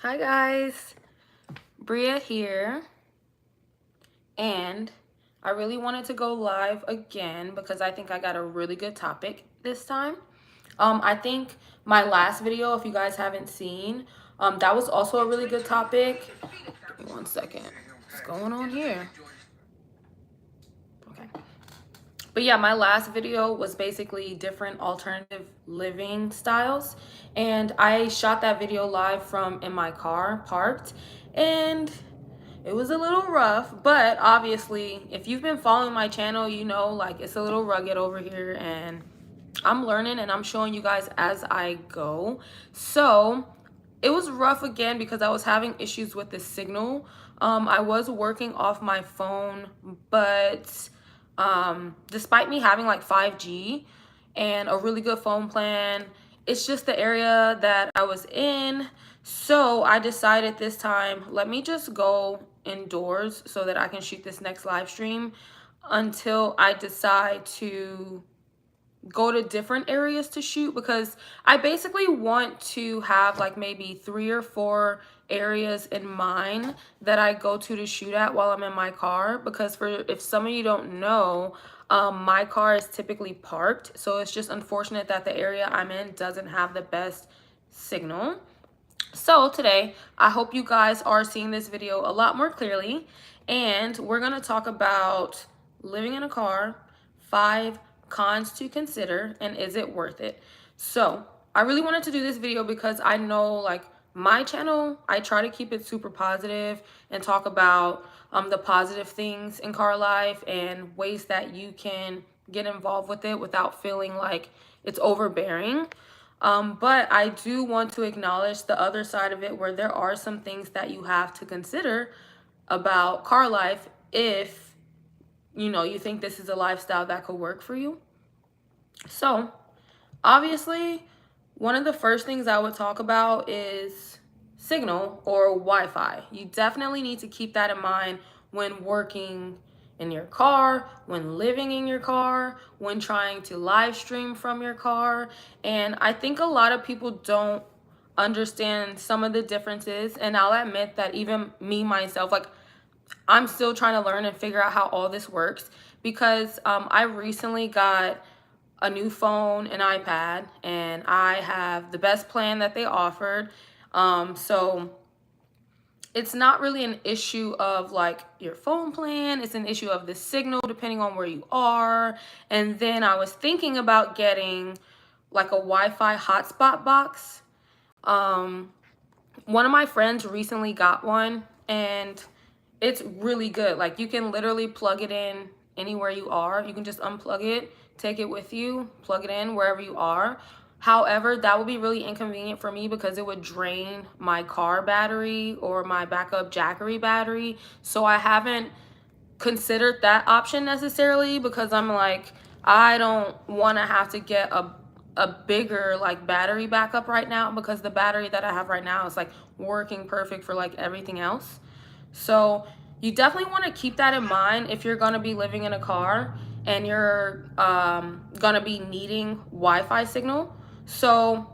Hi guys, Bria here, and I really wanted to go live again because I think I got a really good topic this time. I think my last video, if you guys haven't seen, that was also a really good topic. Give me 1 second. What's going on here? Okay. But yeah, my last video was basically different alternative living styles, and I shot that video live from in my car parked, and it was a little rough, but obviously if you've been following my channel, you know, like, it's a little rugged over here, and I'm learning and I'm showing you guys as I go. So it was rough again because I was having issues with the signal. I was working off my phone, but despite me having like 5G and a really good phone plan, it's just the area that I was in. So I decided this time, let me just go indoors so that I can shoot this next live stream until I decide to go to different areas to shoot, because I basically want to have like maybe 3 or 4 areas in mind that I go to shoot at while I'm in my car. Because for if some of you don't know, my car is typically parked, so it's just unfortunate that the area I'm in doesn't have the best signal. So today, I hope you guys are seeing this video a lot more clearly, and we're gonna talk about living in a car, 5 cons to consider, and is it worth it? So I really wanted to do this video because I know, like, my channel, I try to keep it super positive and talk about the positive things in car life and ways that you can get involved with it without feeling like it's overbearing. But I do want to acknowledge the other side of it, where there are some things that you have to consider about car life if, you know, you think this is a lifestyle that could work for you. So obviously, one of the first things I would talk about is signal or Wi-Fi. You definitely need to keep that in mind when working in your car, when living in your car, when trying to live stream from your car. And I think a lot of people don't understand some of the differences. And I'll admit that even me myself, like, I'm still trying to learn and figure out how all this works, because I recently got a new phone, an iPad, and I have the best plan that they offered. So it's not really an issue of like your phone plan, it's an issue of the signal depending on where you are. And then I was thinking about getting like a Wi-Fi hotspot box. One of my friends recently got one, and it's really good. Like, you can literally plug it in anywhere you are. You can just unplug it, take it with you, plug it in wherever you are. However, that would be really inconvenient for me because it would drain my car battery or my backup Jackery battery. So I haven't considered that option necessarily, because I'm like, I don't want to have to get a bigger like battery backup right now, because the battery that I have right now is like working perfect for like everything else. So you definitely want to keep that in mind if you're going to be living in a car and you're going to be needing Wi-Fi signal. So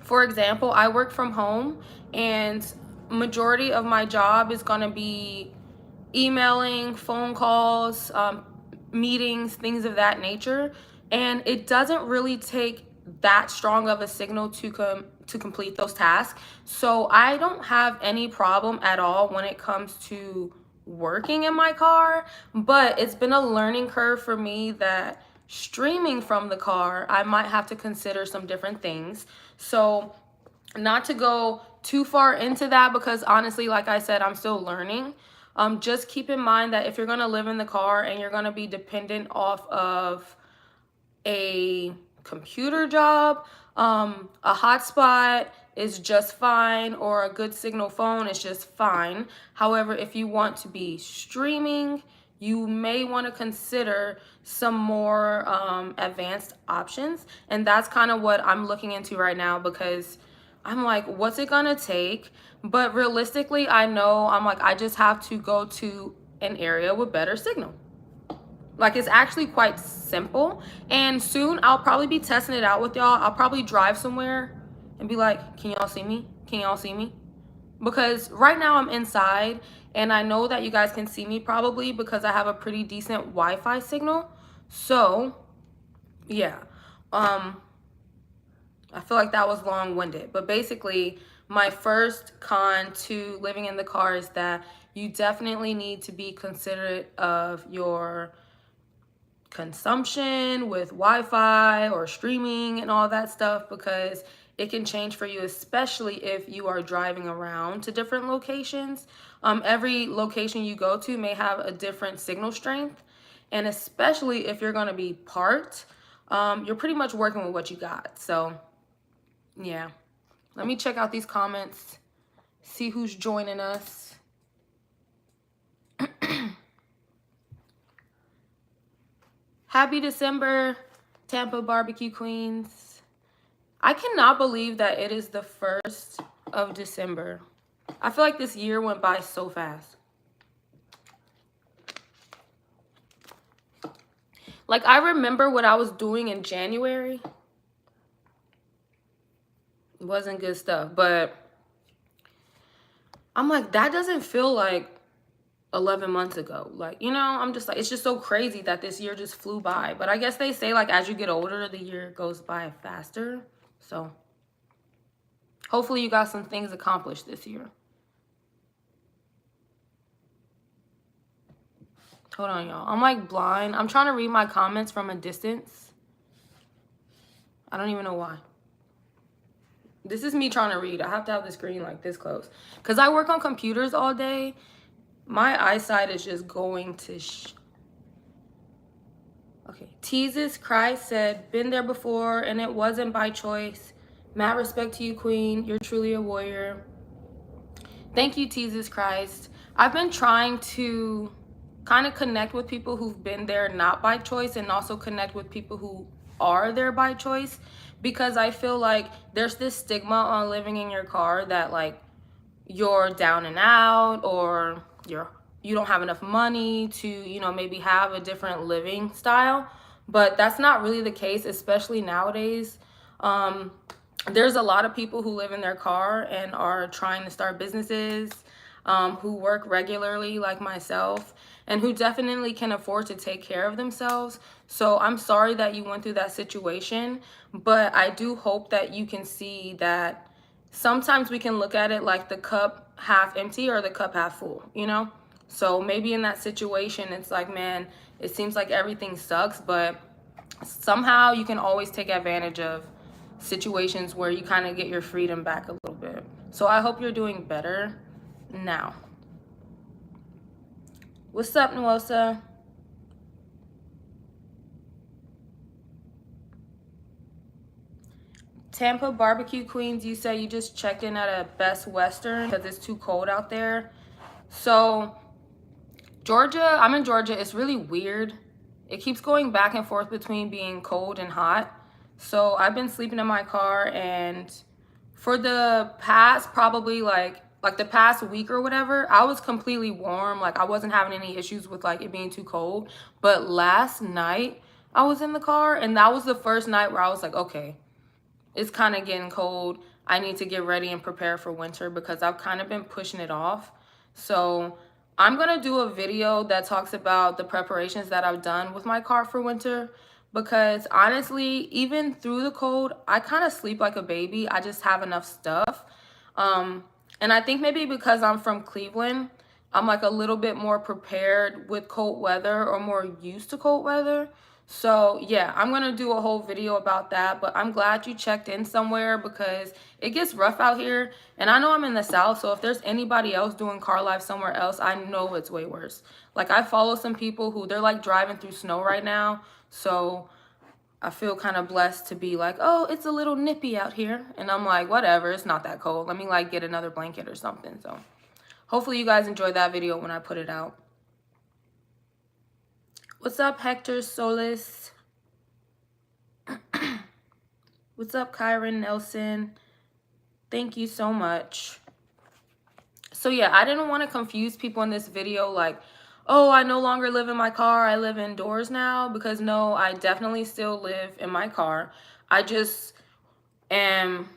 for example, I work from home, and majority of my job is going to be emailing, phone calls, meetings, things of that nature. And it doesn't really take that strong of a signal to complete those tasks. So I don't have any problem at all when it comes to working in my car. But it's been a learning curve for me that streaming from the car, I might have to consider some different things. So not to go too far into that, because honestly, like I said, I'm still learning. Just keep in mind that if you're going to live in the car and you're going to be dependent off of a computer job, a hotspot is just fine, or a good signal phone is just fine. However, if you want to be streaming, you may want to consider some more advanced options. And that's kind of what I'm looking into right now, because I'm like, what's it gonna take? But realistically, I know, I'm like, I just have to go to an area with better signal. Like, it's actually quite simple. And soon I'll probably be testing it out with y'all. I'll probably drive somewhere and be like, can y'all see me? Can y'all see me? because right now I'm inside and I know that you guys can see me probably because I have a pretty decent Wi-Fi signal. So yeah, I feel like that was long-winded, but basically my first con to living in the car is that you definitely need to be considerate of your consumption with Wi-Fi or streaming and all that stuff, because it can change for you, especially if you are driving around to different locations. Every location you go to may have a different signal strength, and especially if you're going to be parked, you're pretty much working with what you got. So yeah, let me check out these comments, see who's joining us. Happy December, Tampa Barbecue Queens. I cannot believe that it is the 1st of December. I feel like this year went by so fast. Like, I remember what I was doing in January. It wasn't good stuff, but I'm like, that doesn't feel like 11 months ago. Like, you know, I'm just like, it's just so crazy that this year just flew by. But I guess they say, like, as you get older, the year goes by faster. So hopefully you got some things accomplished this year. Hold on, y'all. I'm like blind. I'm trying to read my comments from a distance. I don't even know why. This is me trying to read. I have to have the screen like this close, because I work on computers all day. My eyesight is just going to okay. Jesus Christ said, been there before and it wasn't by choice. Mad respect to you, Queen. You're truly a warrior. Thank you, Jesus Christ. I've been trying to kind of connect with people who've been there not by choice, and also connect with people who are there by choice, because I feel like there's this stigma on living in your car that like you're down and out, or you don't have enough money to, you know, maybe have a different living style. But that's not really the case, especially nowadays. There's a lot of people who live in their car and are trying to start businesses, who work regularly like myself, and who definitely can afford to take care of themselves. So I'm sorry that you went through that situation, but I do hope that you can see that sometimes we can look at it like the cup half empty or the cup half full, you know? So maybe in that situation, it's like, man, it seems like everything sucks, but somehow you can always take advantage of situations where you kind of get your freedom back a little bit. So I hope you're doing better now. What's up, Nuosa? Tampa Barbecue Queens, you say you just checked in at a Best Western because it's too cold out there. So Georgia, I'm in Georgia. It's really weird. It keeps going back and forth between being cold and hot. So I've been sleeping in my car, and for the past probably like the past week or whatever, I was completely warm. Like I wasn't having any issues with like it being too cold. But last night I was in the car, and that was the first night where I was like, okay, it's kind of getting cold. I need to get ready and prepare for winter, because I've kind of been pushing it off. So I'm going to do a video that talks about the preparations that I've done with my car for winter, because honestly, even through the cold, I kind of sleep like a baby. I just have enough stuff. And I think maybe because I'm from Cleveland, I'm like a little bit more prepared with cold weather, or more used to cold weather. So yeah, I'm gonna do a whole video about that, but I'm glad you checked in somewhere, because it gets rough out here. And I know I'm in the South, so if there's anybody else doing car life somewhere else, I know it's way worse. Like I follow some people who they're like driving through snow right now. So I feel kind of blessed to be like, oh, it's a little nippy out here. And I'm like, whatever, it's not that cold. Let me like get another blanket or something. So hopefully you guys enjoyed that video when I put it out. What's up, Hector Solis? What's up, Kyron Nelson? Thank you so much. So yeah, I didn't want to confuse people in this video like, oh, I no longer live in my car, I live indoors now, because no, I definitely still live in my car. I just am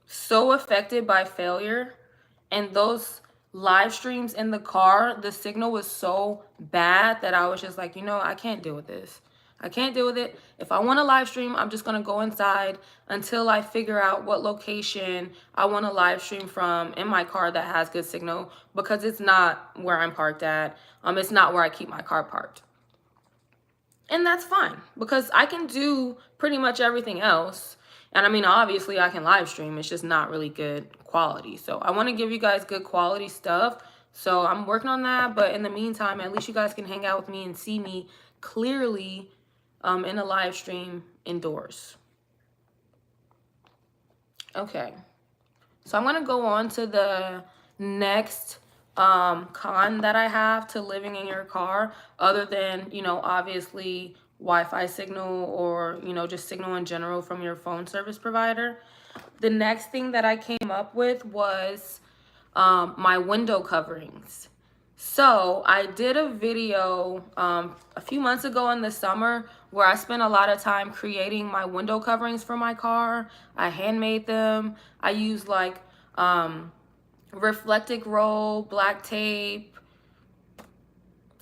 so affected by failure And those live streams in the car, the signal was so bad that I was just like, you know, I can't deal with this. I can't deal with it. If I want to live stream, I'm just going to go inside until I figure out what location I want to live stream from in my car that has good signal, because it's not where I'm parked at. It's not where I keep my car parked. And that's fine, because I can do pretty much everything else. And I mean, obviously I can live stream. It's just not really good quality. So I want to give you guys good quality stuff. So I'm working on that. But in the meantime, at least you guys can hang out with me and see me clearly in a live stream indoors. Okay. So I'm going to go on to the next con that I have to living in your car, other than, you know, obviously Wi-Fi signal, or, you know, just signal in general from your phone service provider. The next thing that I came up with was my window coverings. So I did a video a few months ago in the summer where I spent a lot of time creating my window coverings for my car. I handmade them. I used like reflective roll, black tape.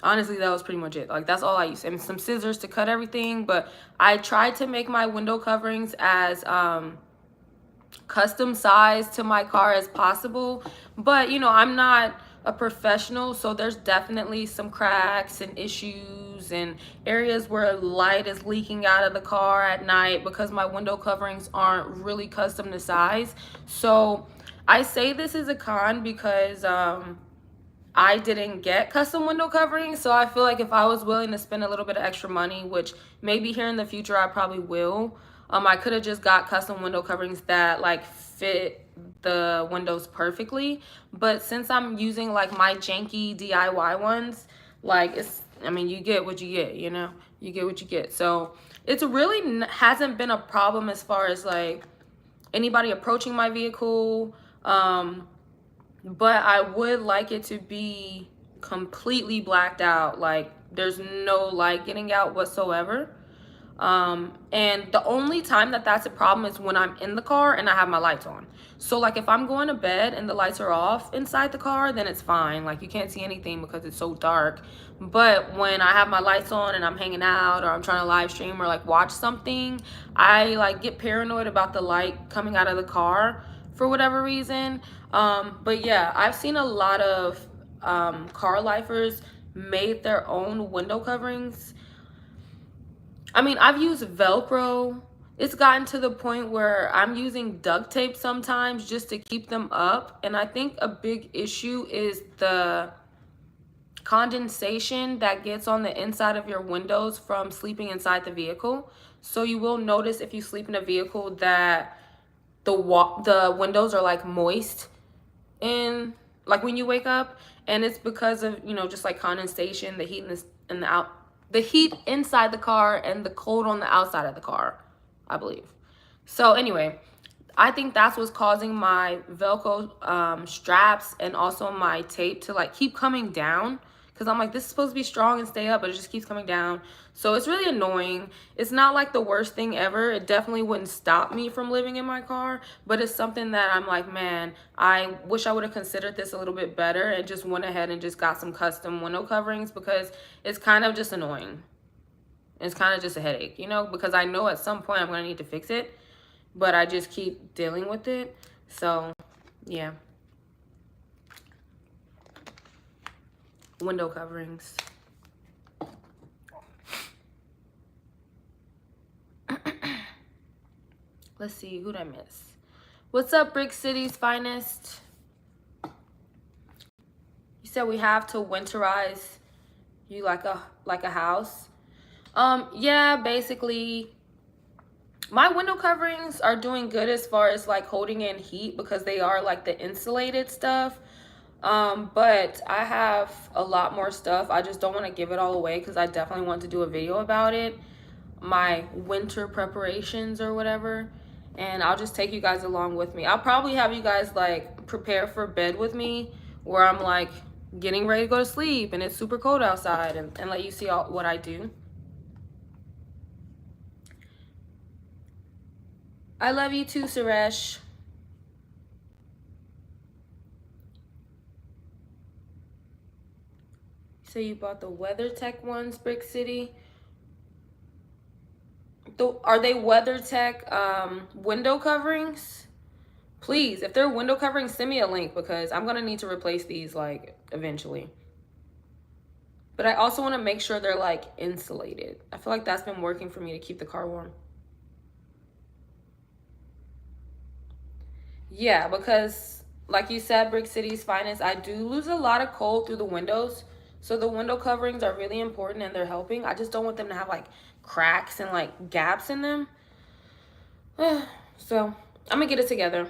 Honestly, that was pretty much it. Like, that's all I used, and some scissors to cut everything. But I tried to make my window coverings as custom size to my car as possible. But, you know, I'm not a professional, so there's definitely some cracks and issues and areas where light is leaking out of the car at night because my window coverings aren't really custom to size. So I say this is a con because I didn't get custom window coverings. So I feel like if I was willing to spend a little bit of extra money, which maybe here in the future I probably will, I could have just got custom window coverings that like fit the windows perfectly. But since I'm using like my janky DIY ones, like, it's, I mean, you get what you get, you know, you get what you get. So it's really hasn't been a problem as far as like anybody approaching my vehicle. But I would like it to be completely blacked out. Like, there's no light getting out whatsoever. And the only time that that's a problem is when I'm in the car and I have my lights on. So like, if I'm going to bed and the lights are off inside the car, then it's fine. Like, you can't see anything because it's so dark. But when I have my lights on and I'm hanging out, or I'm trying to live stream or like watch something, I like get paranoid about the light coming out of the car for whatever reason. But yeah, I've seen a lot of car lifers made their own window coverings. I mean, I've used Velcro. It's gotten to the point where I'm using duct tape sometimes just to keep them up. And I think a big issue is the condensation that gets on the inside of your windows from sleeping inside the vehicle. So you will notice if you sleep in a vehicle that the windows are like moist in, like, when you wake up, and it's because of, you know, just like condensation, the heat in the heat inside the car and the cold on the outside of the car, I believe. So anyway, I think that's what's causing my Velcro straps and also my tape to like keep coming down, because I'm like, this is supposed to be strong and stay up, but it just keeps coming down. So it's really annoying. It's not like the worst thing ever. It definitely wouldn't stop me from living in my car, but it's something that I'm like, man, I wish I would have considered this a little bit better and just went ahead and just got some custom window coverings, because it's kind of just annoying. It's kind of just a headache, you know, because I know at some point I'm going to need to fix it, but I just keep dealing with it. So yeah, window coverings. Let's see, who'd I miss? What's up, Brick City's finest? You said we have to winterize you like a house. Yeah, basically my window coverings are doing good as far as like holding in heat, because they are like the insulated stuff. But I have a lot more stuff. I just don't want to give it all away because I definitely want to do a video about it, my winter preparations or whatever. And I'll just take you guys along with me. I'll probably have you guys like prepare for bed with me, where I'm like getting ready to go to sleep and it's super cold outside, and let you see what I do. I love you too, Suresh. So you bought the WeatherTech ones, Brick City. Are they WeatherTech window coverings? Please, if they're window coverings, send me a link because I'm gonna need to replace these like eventually. But I also want to make sure they're like insulated. I feel like that's been working for me to keep the car warm. Yeah, because like you said, Brick City's finest, I do lose a lot of cold through the windows. So the window coverings are really important and they're helping. I just don't want them to have like cracks and like gaps in them. So I'm gonna get it together.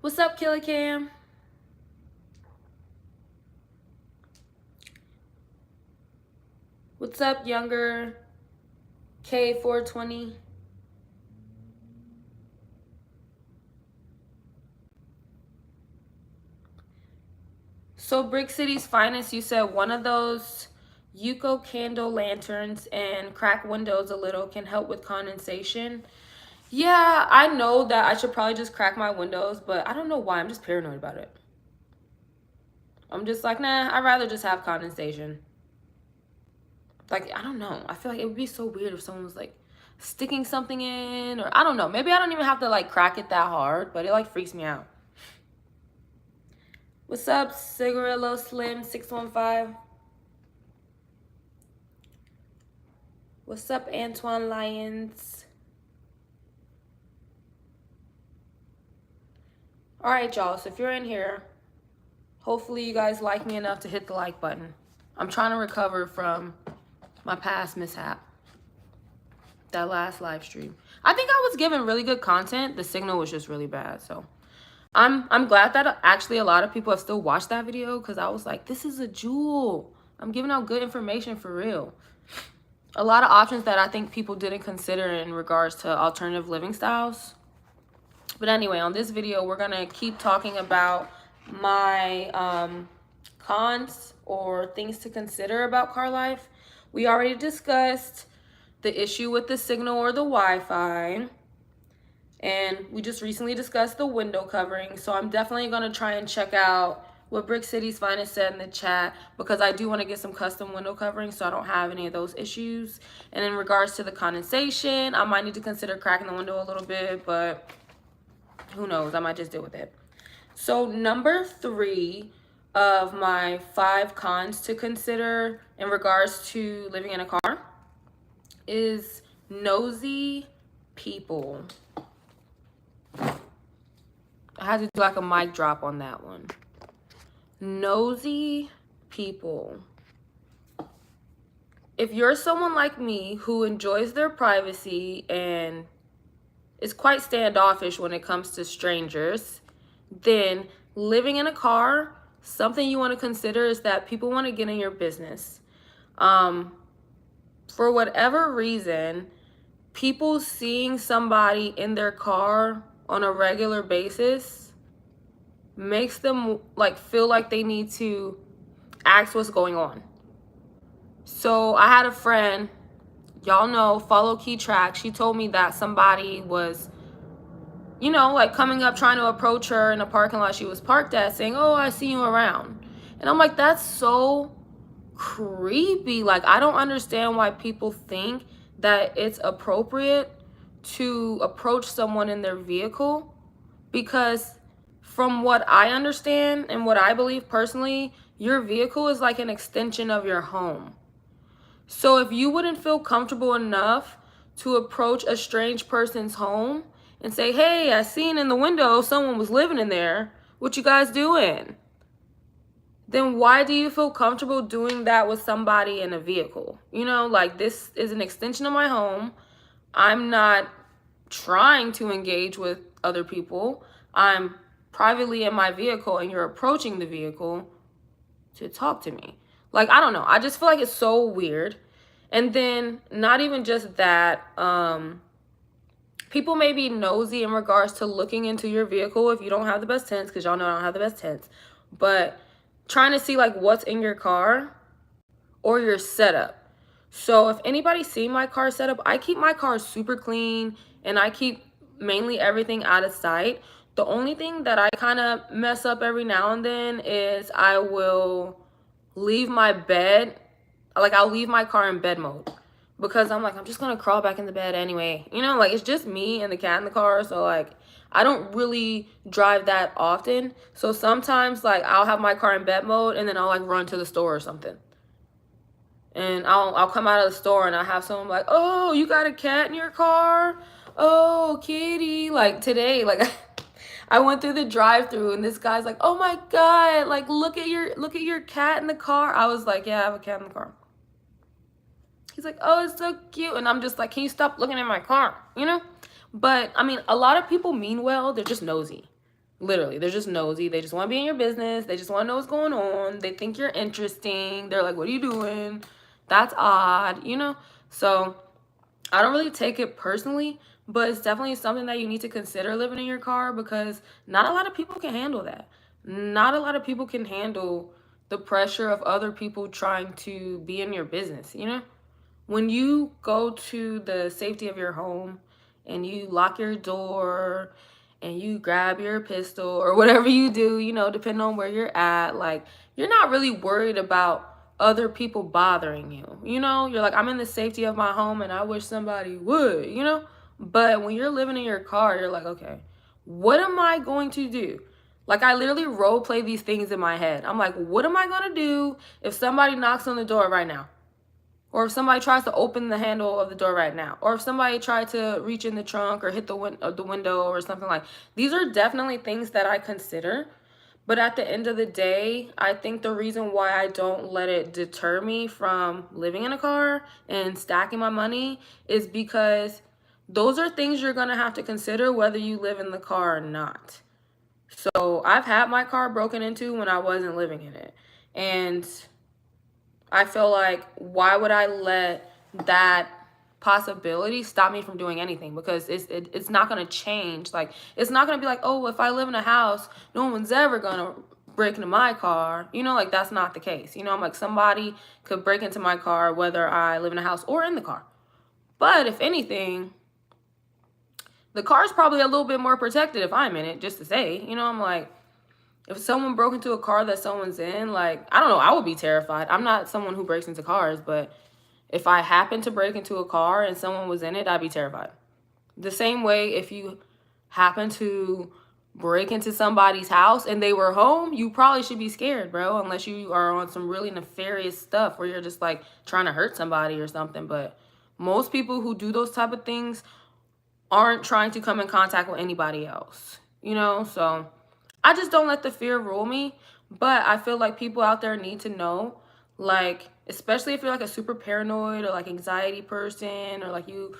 What's up, Killer Cam? What's up, younger K420? So Brick City's finest, you said one of those Yuko candle lanterns and crack windows a little can help with condensation. Yeah, I know that I should probably just crack my windows, but I don't know why. I'm just paranoid about it. I'm just like, nah, I'd rather just have condensation. Like, I don't know. I feel like it would be so weird if someone was like sticking something in, or I don't know. Maybe I don't even have to like crack it that hard, but it like freaks me out. What's up, Cigarillo Slim 615? What's up, Antoine Lyons? All right, y'all. So if you're in here, hopefully you guys like me enough to hit the like button. I'm trying to recover from my past mishap. That last live stream. I think I was giving really good content. The signal was just really bad. So I'm glad that actually a lot of people have still watched that video because I was like, this is a jewel. I'm giving out good information for real. A lot of options that I think people didn't consider in regards to alternative living styles. But anyway, on this video, we're going to keep talking about my cons or things to consider about car life. We already discussed the issue with the signal or the Wi-Fi. And we just recently discussed the window covering. So I'm definitely going to try and check out what Brick City's finest said in the chat because I do want to get some custom window covering so I don't have any of those issues. And in regards to the condensation, I might need to consider cracking the window a little bit, but who knows? I might just deal with it. So number 3 of my 5 cons to consider in regards to living in a car is nosy people. I had to do like a mic drop on that one. Nosy people. If you're someone like me who enjoys their privacy and is quite standoffish when it comes to strangers, then living in a car, something you want to consider is that people want to get in your business. For whatever reason, people seeing somebody in their car on a regular basis makes them like feel like they need to ask what's going on. So I had a friend, y'all know, follow Key Track. She told me that somebody was, you know, like coming up trying to approach her in a parking lot she was parked at saying, oh, I see you around. And I'm like, that's so creepy. Like, I don't understand why people think that it's appropriate to approach someone in their vehicle, because from what I understand and what I believe personally, your vehicle is like an extension of your home. So if you wouldn't feel comfortable enough to approach a strange person's home and say, hey, I seen in the window someone was living in there, what you guys doing? Then why do you feel comfortable doing that with somebody in a vehicle? You know, like, this is an extension of my home. I'm not trying to engage with other people. I'm privately in my vehicle and you're approaching the vehicle to talk to me. Like, I don't know. I just feel like it's so weird. And then not even just that, people may be nosy in regards to looking into your vehicle if you don't have the best tints, because y'all know I don't have the best tints. But trying to see like what's in your car or your setup. So if anybody's seen my car setup, I keep my car super clean and I keep mainly everything out of sight. The only thing that I kind of mess up every now and then is I will leave my bed, like I'll leave my car in bed mode because I'm like, I'm just gonna crawl back in the bed anyway. You know, like it's just me and the cat in the car. So like I don't really drive that often. So sometimes like I'll have my car in bed mode and then I'll like run to the store or something. And I'll come out of the store and I'll have someone like, oh, you got a cat in your car? Oh, kitty. Like today, like I went through the drive-through and this guy's like, oh my God, like look at your cat in the car. I was like, yeah, I have a cat in the car. He's like, oh, it's so cute. And I'm just like, can you stop looking at my car? You know? But I mean, a lot of people mean well, they're just nosy. Literally, they're just nosy. They just want to be in your business. They just want to know what's going on. They think you're interesting. They're like, what are you doing? That's odd, you know? So I don't really take it personally, but it's definitely something that you need to consider living in your car because not a lot of people can handle that. Not a lot of people can handle the pressure of other people trying to be in your business, you know? When you go to the safety of your home and you lock your door and you grab your pistol or whatever you do, you know, depending on where you're at, like you're not really worried about other people bothering you. You know, you're like, I'm in the safety of my home and I wish somebody would, you know? But when you're living in your car, you're like, okay, what am I going to do? Like I literally role play these things in my head. I'm like, what am I going to do if somebody knocks on the door right now? Or if somebody tries to open the handle of the door right now, or if somebody tried to reach in the trunk or hit the window or something like, these are definitely things that I consider. But at the end of the day, I think the reason why I don't let it deter me from living in a car and stacking my money is because those are things you're going to have to consider whether you live in the car or not. So I've had my car broken into when I wasn't living in it. And I feel like, why would I let that possibility stop me from doing anything? Because it's not going to change. Like, it's not going to be like, oh, if I live in a house, no one's ever going to break into my car. You know, like, that's not the case. You know, I'm like, somebody could break into my car whether I live in a house or in the car. But if anything, the car's probably a little bit more protected if I'm in it, just to say. You know, I'm like, if someone broke into a car that someone's in, like, I don't know, I would be terrified. I'm not someone who breaks into cars, but if I happened to break into a car and someone was in it, I'd be terrified. The same way if you happen to break into somebody's house and they were home, you probably should be scared, bro, unless you are on some really nefarious stuff where you're just like trying to hurt somebody or something. But most people who do those type of things aren't trying to come in contact with anybody else, you know? So I just don't let the fear rule me. But I feel like people out there need to know, like, especially if you're like a super paranoid or like anxiety person, or like you,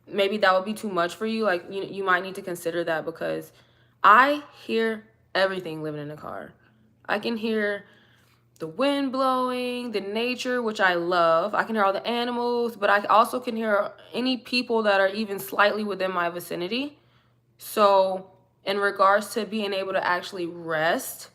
maybe that would be too much for you. Like, you might need to consider that, because I hear everything living in a car. I can hear the wind blowing, the nature, which I love. I can hear all the animals, but I also can hear any people that are even slightly within my vicinity. So in regards to being able to actually rest,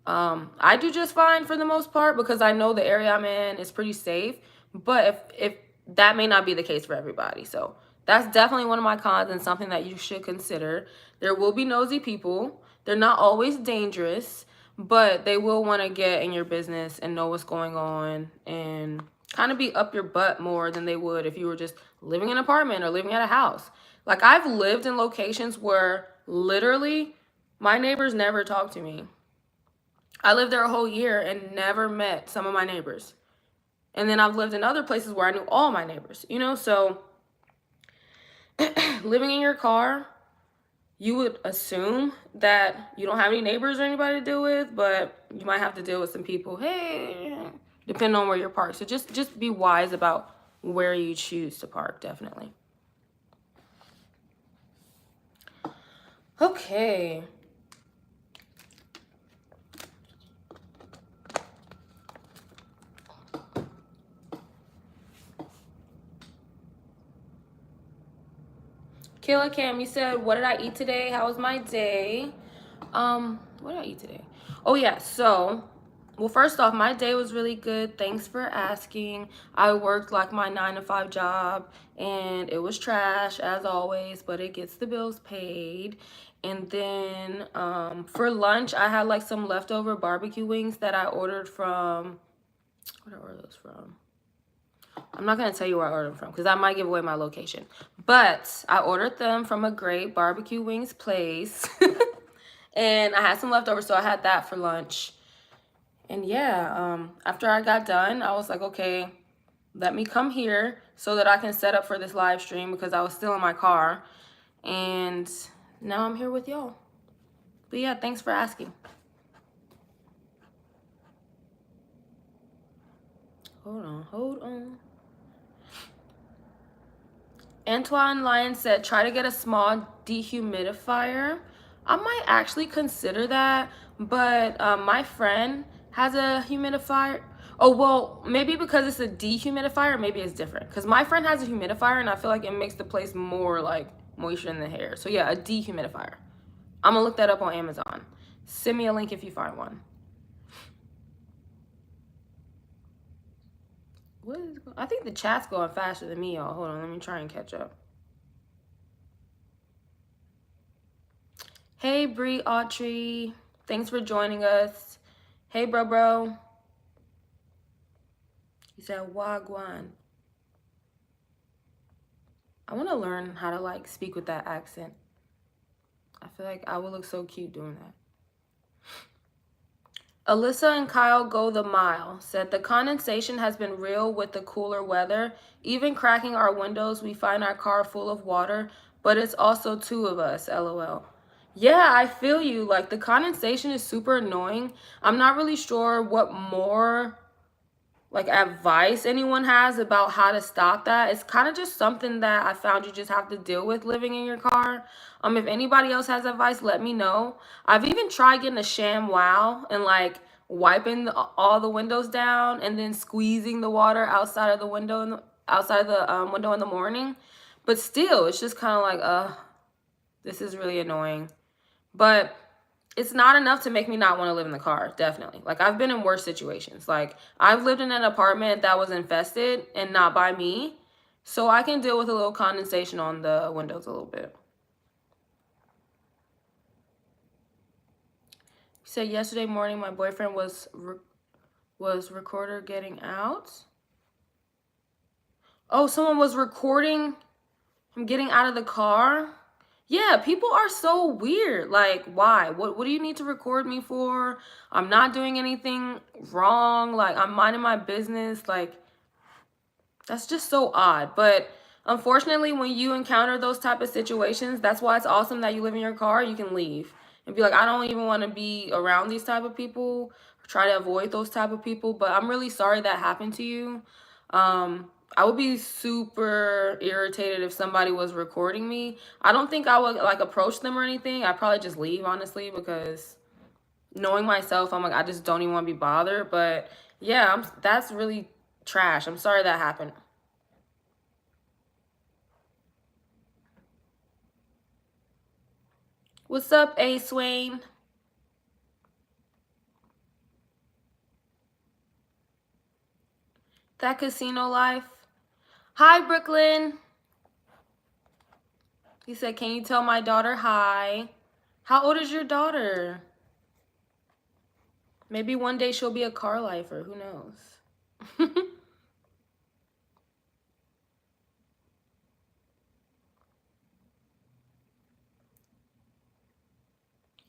I do just fine for the most part, because I know the area I'm in is pretty safe. But if that may not be the case for everybody. So that's definitely one of my cons and something that you should consider. There will be nosy people. They're not always dangerous, but they will want to get in your business and know what's going on and kind of be up your butt more than they would if you were just living in an apartment or living at a house. Like, I've lived in locations where literally my neighbors never talk to me. I lived there a whole year and never met some of my neighbors. And then I've lived in other places where I knew all my neighbors, you know? So living in your car, you would assume that you don't have any neighbors or anybody to deal with, but you might have to deal with some people, hey, depending on where you're parked. So just be wise about where you choose to park, definitely. Okay. Kayla Cam, you said, what did I eat today? How was my day? What did I eat today? Oh yeah, so, well, first off, my day was really good. Thanks for asking. I worked like my 9-to-5 job, and it was trash as always, but it gets the bills paid. And then for lunch, I had like some leftover barbecue wings that I ordered from, where did I order those from? I'm not going to tell you where I ordered them from because I might give away my location. But I ordered them from a great barbecue wings place. And I had some leftovers, so I had that for lunch. And yeah, after I got done, I was like, okay, let me come here so that I can set up for this live stream because I was still in my car. And now I'm here with y'all. But yeah, thanks for asking. Hold on. Antoine Lyon said, try to get a small dehumidifier. I might actually consider that, but my friend has a humidifier. Oh, well, maybe because it's a dehumidifier, maybe it's different. Because my friend has a humidifier, and I feel like it makes the place more, like, moisture in the hair. So, yeah, a dehumidifier. I'm going to look that up on Amazon. Send me a link if you find one. What is going on? I think the chat's going faster than me, y'all. Hold on, let me try and catch up. Hey, Brie Autry. Thanks for joining us. Hey, bro. He said, Wagwan. I want to learn how to, like, speak with that accent. I feel like I would look so cute doing that. Alyssa and Kyle go the mile. Said, the condensation has been real with the cooler weather. Even cracking our windows, we find our car full of water, but it's also two of us, LOL. Yeah, I feel you. Like, the condensation is super annoying. I'm not really sure what more, like, advice anyone has about how to stop that. It's kind of just something that I found you just have to deal with living in your car. If anybody else has advice, let me know. I've even tried getting a sham wow and, like, wiping all the windows down and then squeezing the water outside of the window window in the morning. But still, it's just kind of like, this is really annoying. But it's not enough to make me not want to live in the car, definitely. Like, I've been in worse situations. Like, I've lived in an apartment that was infested and not by me. So I can deal with a little condensation on the windows a little bit. He said, yesterday morning, my boyfriend was recorder getting out. Oh, someone was recording him getting out of the car? Yeah, people are so weird. Like, why? What do you need to record me for? I'm not doing anything wrong. Like, I'm minding my business. Like, that's just so odd. But unfortunately, when you encounter those type of situations, that's why it's awesome that you live in your car. You can leave and be like, I don't even want to be around these type of people. Try to avoid those type of people. But I'm really sorry that happened to you. I would be super irritated if somebody was recording me. I don't think I would, like, approach them or anything. I'd probably just leave, honestly, because knowing myself, I'm like, I just don't even want to be bothered. But yeah, that's really trash. I'm sorry that happened. What's up, A. Swain? That casino life. Hi, Brooklyn. He said, can you tell my daughter hi? How old is your daughter? Maybe one day she'll be a car lifer. Who knows?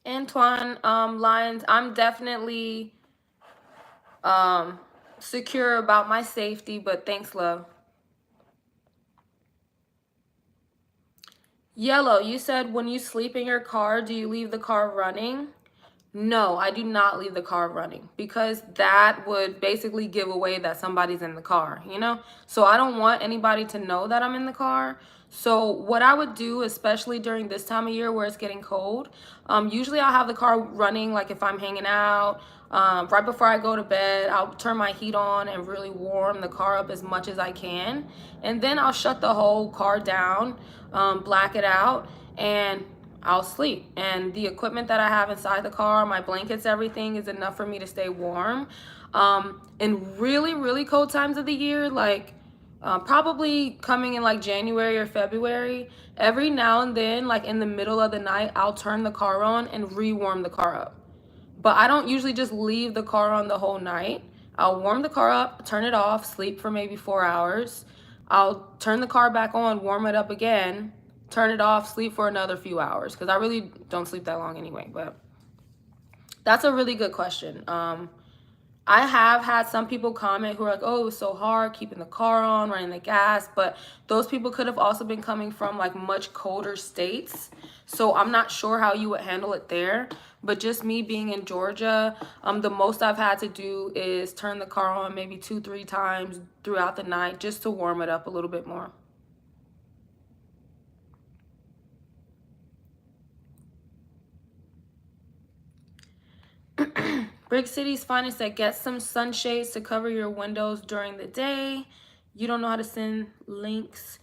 Antoine Lyons, I'm definitely secure about my safety, but thanks, love. Yellow, you said when you sleep in your car, do you leave the car running? No, I do not leave the car running because that would basically give away that somebody's in the car, you know? So I don't want anybody to know that I'm in the car. So what I would do, especially during this time of year where it's getting cold, usually I'll have the car running, like if I'm hanging out, right before I go to bed, I'll turn my heat on and really warm the car up as much as I can. And then I'll shut the whole car down, black it out, and I'll sleep. And the equipment that I have inside the car, my blankets, everything is enough for me to stay warm. In really, really cold times of the year, like probably coming in like January or February. Every now and then, like in the middle of the night, I'll turn the car on and rewarm the car up. But I don't usually just leave the car on the whole night. I'll warm the car up, turn it off, sleep for maybe 4 hours. I'll turn the car back on, warm it up again, turn it off, sleep for another few hours, because I really don't sleep that long anyway. But that's a really good question. I have had some people comment who are like, oh, it was so hard keeping the car on, running the gas, but those people could have also been coming from like much colder states. So I'm not sure how you would handle it there. But just me being in Georgia, the most I've had to do is turn the car on maybe 2-3 times throughout the night just to warm it up a little bit more. Brick City's finest said, get some sunshades to cover your windows during the day. You don't know how to send links.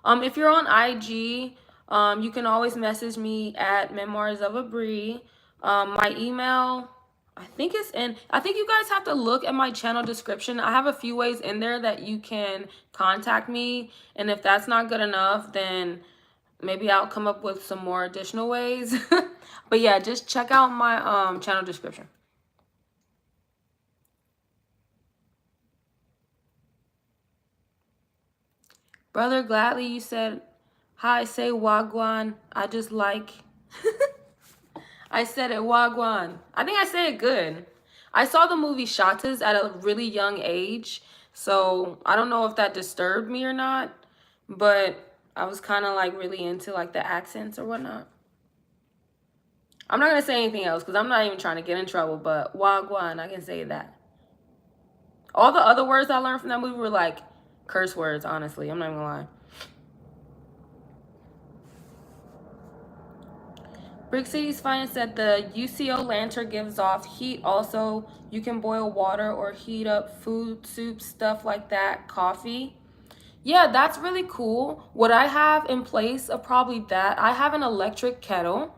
If you're on IG, you can always message me at Memoirs of a Brie. My email, I think you guys have to look at my channel description. I have a few ways in there that you can contact me. And if that's not good enough, then maybe I'll come up with some more additional ways. But yeah, just check out my channel description. Brother Gladly, you said, hi, say Wagwan. I just like, I said it, Wagwan. I think I said it good. I saw the movie Shatas at a really young age, so I don't know if that disturbed me or not, but I was kind of like really into like the accents or whatnot. I'm not going to say anything else because I'm not even trying to get in trouble, but Wagwan, I can say that. All the other words I learned from that movie were like curse words, honestly. I'm not even gonna lie. Brick City's finest said the UCO lantern gives off heat. Also, you can boil water or heat up food, soup, stuff like that, coffee. Yeah, that's really cool. What I have in place of probably that, I have an electric kettle.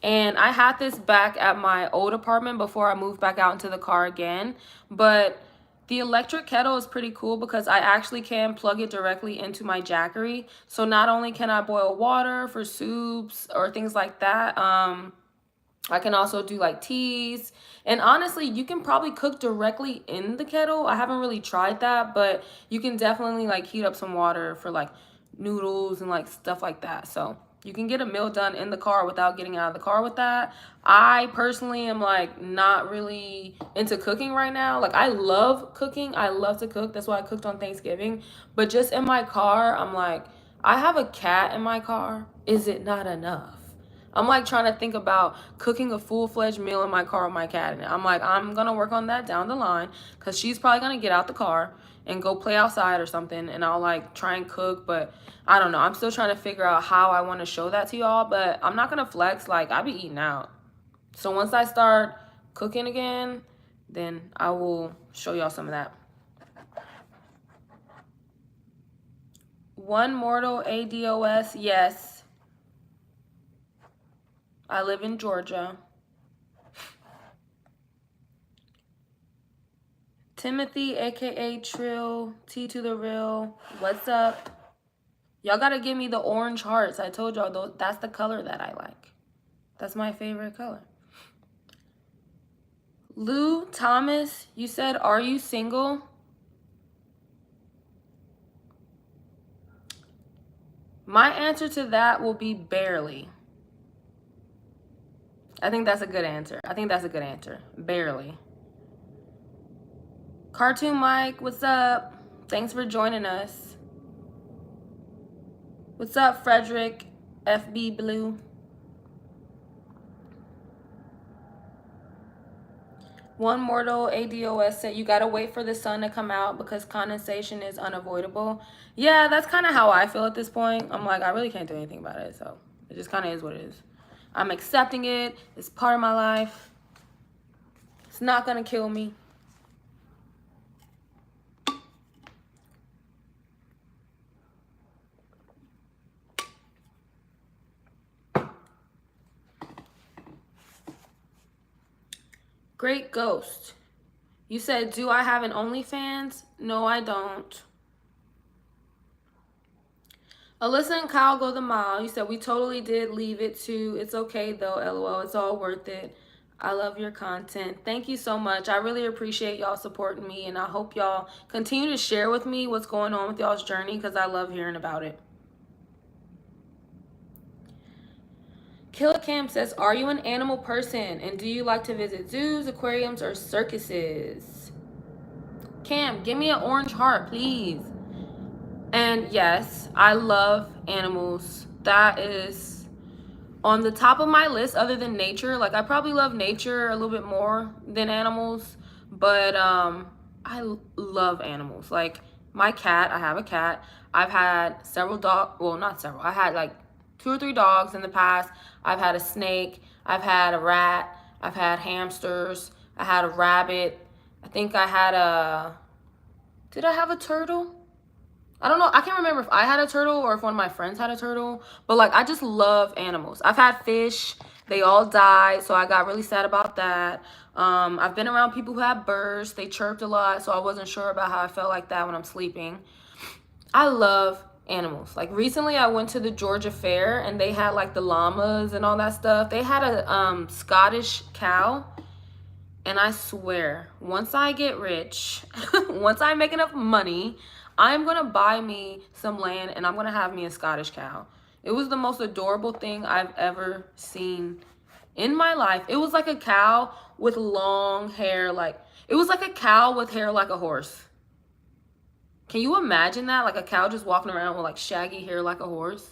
And I had this back at my old apartment before I moved back out into the car again. But the electric kettle is pretty cool because I actually can plug it directly into my Jackery. So not only can I boil water for soups or things like that, I can also do like teas. And honestly, you can probably cook directly in the kettle. I haven't really tried that, but you can definitely like heat up some water for like noodles and like stuff like that. So you can get a meal done in the car without getting out of the car with that. I personally am like not really into cooking right now. Like I love cooking. I love to cook. That's why I cooked on Thanksgiving. But just in my car, I'm like, I have a cat in my car. Is it not enough? I'm like trying to think about cooking a full-fledged meal in my car with my cat in it. I'm like, I'm gonna work on that down the line because she's probably gonna get out the car and go play outside or something, and I'll like try and cook. But I don't know, I'm still trying to figure out how I want to show that to y'all. But I'm not gonna flex, like I be eating out. So once I start cooking again, then I will show y'all some of that. One Mortal ADOS, yes. I live in Georgia. Timothy, aka Trill, T to the real. What's up? Y'all gotta give me the orange hearts. I told y'all that's the color that I like. That's my favorite color. Lou Thomas, you said, are you single? My answer to that will be barely. I think that's a good answer. Barely. Cartoon Mike, what's up? Thanks for joining us. What's up, Frederick? FB Blue. One Mortal ADOS said, you gotta wait for the sun to come out because condensation is unavoidable. Yeah, that's kind of how I feel at this point. I'm like, I really can't do anything about it. So it just kind of is what it is. I'm accepting it. It's part of my life. It's not gonna kill me. Great Ghost. You said, do I have an OnlyFans? No, I don't. Alyssa and Kyle go the mile. You said we totally did leave it too. It's okay though, LOL. It's all worth it. I love your content. Thank you so much. I really appreciate y'all supporting me, and I hope y'all continue to share with me what's going on with y'all's journey because I love hearing about it. Killer Cam says, are you an animal person? And do you like to visit zoos, aquariums, or circuses? Cam, give me an orange heart, please. And yes, I love animals. That is on the top of my list other than nature. Like, I probably love nature a little bit more than animals, but I love animals. Like, my cat, I have a cat. I've had several dogs, well, not several. I had like 2 or 3 dogs in the past. I've had a snake. I've had a rat. I've had hamsters. I had a rabbit. I think I had a, did I have a turtle? I don't know. I can't remember if I had a turtle or if one of my friends had a turtle. But, like, I just love animals. I've had fish. They all died, so I got really sad about that. I've been around people who had birds. They chirped a lot, so I wasn't sure about how I felt like that when I'm sleeping. I love animals. Like, recently I went to the Georgia Fair, and they had, like, the llamas and all that stuff. They had a Scottish cow. And I swear, once I get rich, once I make enough money, I'm going to buy me some land and I'm going to have me a Scottish cow. It was the most adorable thing I've ever seen in my life. It was like a cow with long hair. Like, it was like a cow with hair like a horse. Can you imagine that? Like a cow just walking around with like shaggy hair like a horse.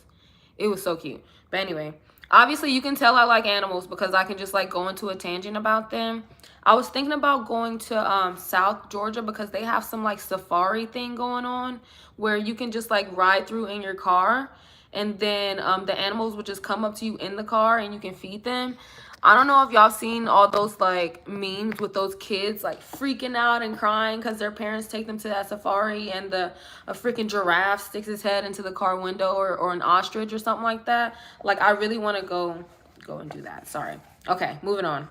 It was so cute. But anyway, obviously you can tell I like animals because I can just like go into a tangent about them. I was thinking about going to South Georgia because they have some like safari thing going on where you can just like ride through in your car, and then the animals would just come up to you in the car and you can feed them. I don't know if y'all seen all those like memes with those kids like freaking out and crying because their parents take them to that safari and a freaking giraffe sticks his head into the car window, or an ostrich or something like that. Like, I really want to go and do that. Sorry. Okay, moving on.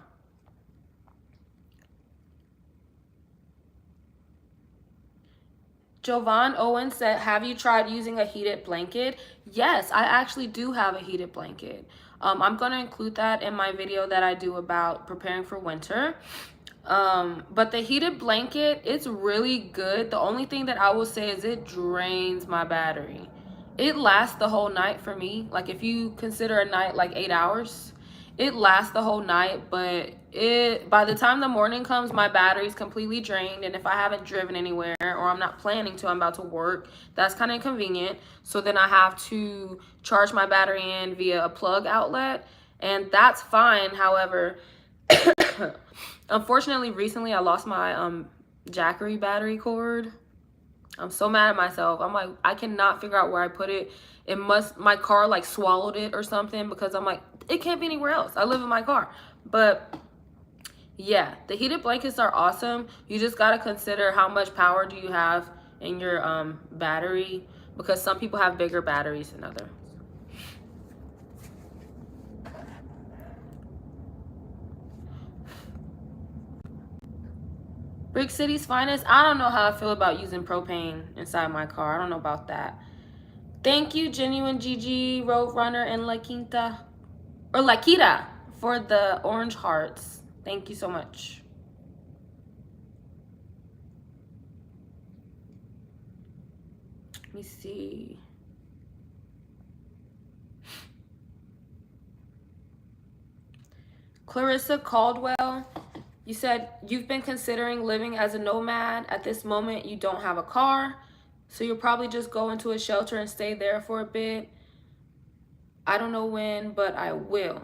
Jovan Owen said, have you tried using a heated blanket? Yes, I actually do have a heated blanket. I'm going to include that in my video that I do about preparing for winter. But the heated blanket, it's really good. The only thing that I will say is it drains my battery. It lasts the whole night for me. Like, if you consider a night like 8 hours, it lasts the whole night, but by the time the morning comes, my battery's completely drained. And if I haven't driven anywhere or I'm not planning to, I'm about to work, that's kind of inconvenient. So then I have to charge my battery in via a plug outlet, and that's fine. However, unfortunately, recently I lost my Jackery battery cord. I'm so mad at myself. I'm like, I cannot figure out where I put it. It must, my car like swallowed it or something, because I'm like, it can't be anywhere else. I live in my car. But yeah, the heated blankets are awesome. You just got to consider how much power do you have in your battery, because some people have bigger batteries than others. Brick City's finest. I don't know how I feel about using propane inside my car. I don't know about that. Thank you, Genuine GG, Roadrunner, and La Quinta, or La Quita, for the orange hearts. Thank you so much. Let me see. Clarissa Caldwell, you said you've been considering living as a nomad. At this moment, you don't have a car, so you'll probably just go into a shelter and stay there for a bit. I don't know when, but I will.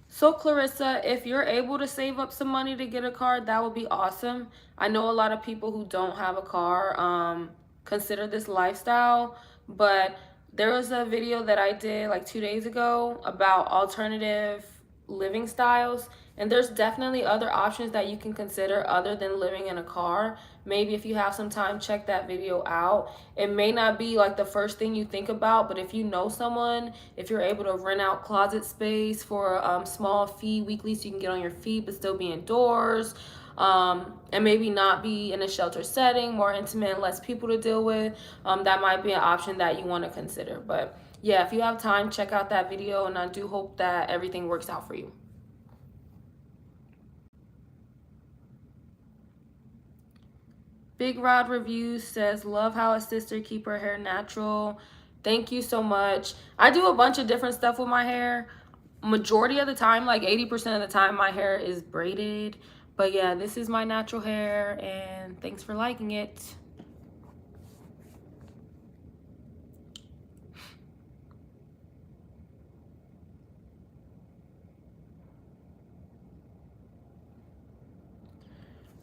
So Clarissa, if you're able to save up some money to get a car, that would be awesome. I know a lot of people who don't have a car consider this lifestyle, but there was a video that I did like 2 days ago about alternative living styles, and there's definitely other options that you can consider other than living in a car. Maybe if you have some time, check that video out. It may not be like the first thing you think about, but if you know someone, if you're able to rent out closet space for a small fee weekly so you can get on your feet but still be indoors, and maybe not be in a shelter setting, more intimate and less people to deal with, that might be an option that you want to consider. But yeah, if you have time, check out that video, and I do hope that everything works out for you. Big Rod Reviews says, love how a sister keep her hair natural. Thank you so much. I do a bunch of different stuff with my hair. Majority of the time, like 80% of the time, my hair is braided. But yeah, this is my natural hair, and thanks for liking it.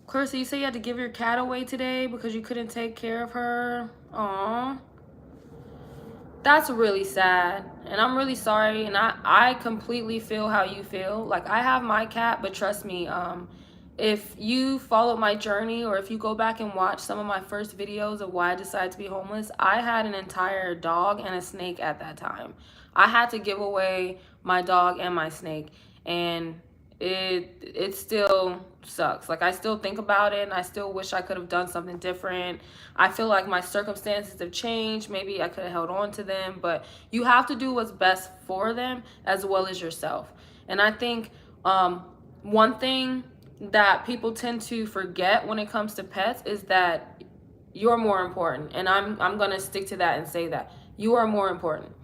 Clarissa, you say you had to give your cat away today because you couldn't take care of her. Aww. That's really sad, and I'm really sorry, and I completely feel how you feel. Like, I have my cat, but trust me, if you follow my journey, or if you go back and watch some of my first videos of why I decided to be homeless, I had an entire dog and a snake at that time. I had to give away my dog and my snake, and it still sucks. Like, I still think about it, and I still wish I could have done something different. I feel like my circumstances have changed. Maybe I could have held on to them, but you have to do what's best for them as well as yourself. And I think one thing that people tend to forget when it comes to pets is that you're more important. And I'm going to stick to that and say that you are more important.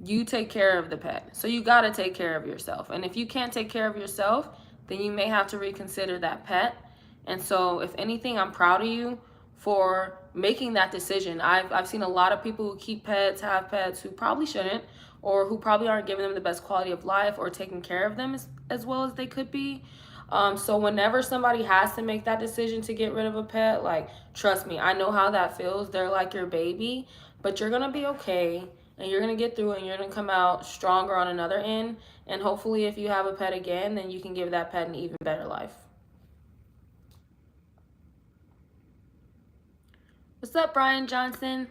You take care of the pet. So you got to take care of yourself. And if you can't take care of yourself, then you may have to reconsider that pet. And so if anything, I'm proud of you for making that decision. I've seen a lot of people who keep pets, have pets, who probably shouldn't, or who probably aren't giving them the best quality of life or taking care of them as well as they could be. So whenever somebody has to make that decision to get rid of a pet, like, trust me, I know how that feels. They're like your baby, but you're going to be okay, and you're going to get through it, and you're going to come out stronger on another end. And hopefully if you have a pet again, then you can give that pet an even better life. What's up, Brian Johnson?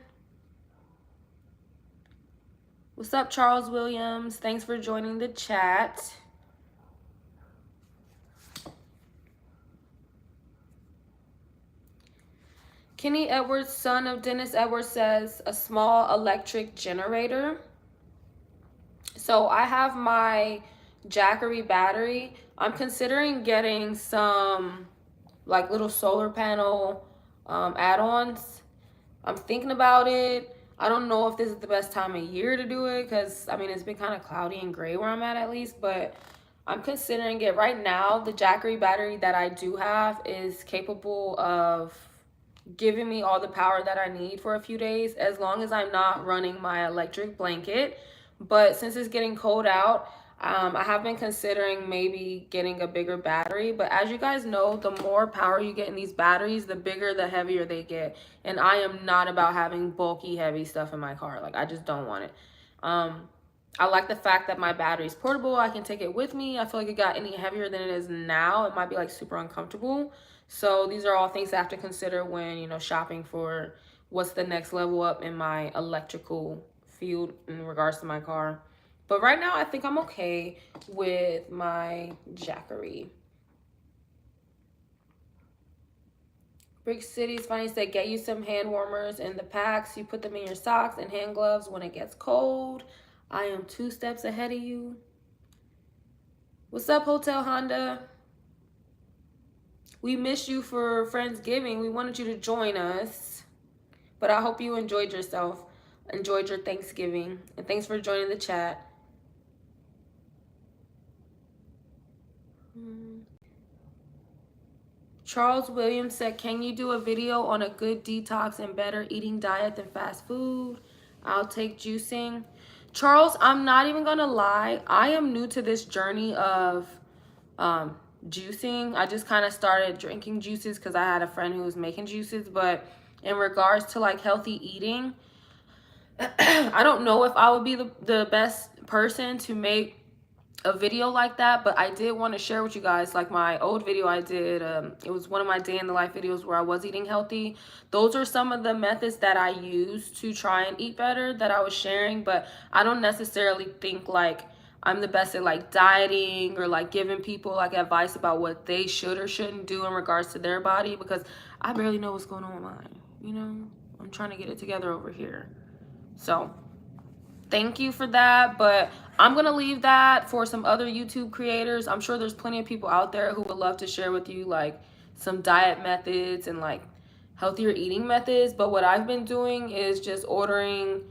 What's up, Charles Williams? Thanks for joining the chat. Kenny Edwards, son of Dennis Edwards, says a small electric generator. So I have my Jackery battery. I'm considering getting some like little solar panel add-ons. I'm thinking about it. I don't know if this is the best time of year to do it because, I mean, it's been kind of cloudy and gray where I'm at least, but I'm considering it. Right now, the Jackery battery that I do have is capable of giving me all the power that I need for a few days, as long as I'm not running my electric blanket. But since it's getting cold out, I have been considering maybe getting a bigger battery. But as you guys know, the more power you get in these batteries, the bigger, the heavier they get. And I am not about having bulky, heavy stuff in my car. Like, I just don't want it. I like the fact that my battery is portable. I can take it with me. I feel like it got any heavier than it is now, it might be like super uncomfortable. So these are all things I have to consider when, you know, shopping for what's the next level up in my electrical field in regards to my car. But right now, I think I'm okay with my Jackery. Brick City's funny said, get you some hand warmers in the packs. You put them in your socks and hand gloves when it gets cold. I am 2 steps ahead of you. What's up, Hotel Honda? We missed you for Friendsgiving. We wanted you to join us. But I hope you enjoyed yourself, enjoyed your Thanksgiving. And thanks for joining the chat. Charles Williams said, can you do a video on a good detox and better eating diet than fast food? I'll take juicing. Charles, I'm not even gonna lie. I am new to this journey of juicing. I just kind of started drinking juices because I had a friend who was making juices. But in regards to like healthy eating, I don't know if I would be the best person to make a video like that, but I did want to share with you guys, like my old video I did, it was one of my day in the life videos where I was eating healthy. Those are some of the methods that I used to try and eat better that I was sharing, but I don't necessarily think like I'm the best at like dieting or like giving people like advice about what they should or shouldn't do in regards to their body, because I barely know what's going on with mine, you know. I'm trying to get it together over here. So Thank you for that, but I'm gonna leave that for some other YouTube creators. I'm sure there's plenty of people out there who would love to share with you like some diet methods and like healthier eating methods. But what I've been doing is just ordering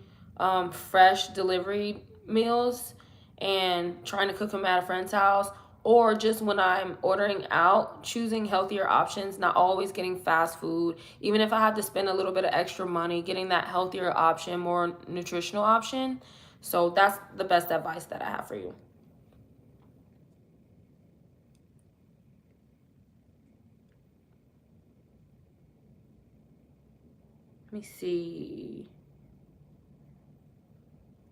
fresh delivery meals and trying to cook them at a friend's house, or just when I'm ordering out, choosing healthier options, not always getting fast food. Even if I have to spend a little bit of extra money, getting that healthier option, more nutritional option. So that's the best advice that I have for you. Let me see.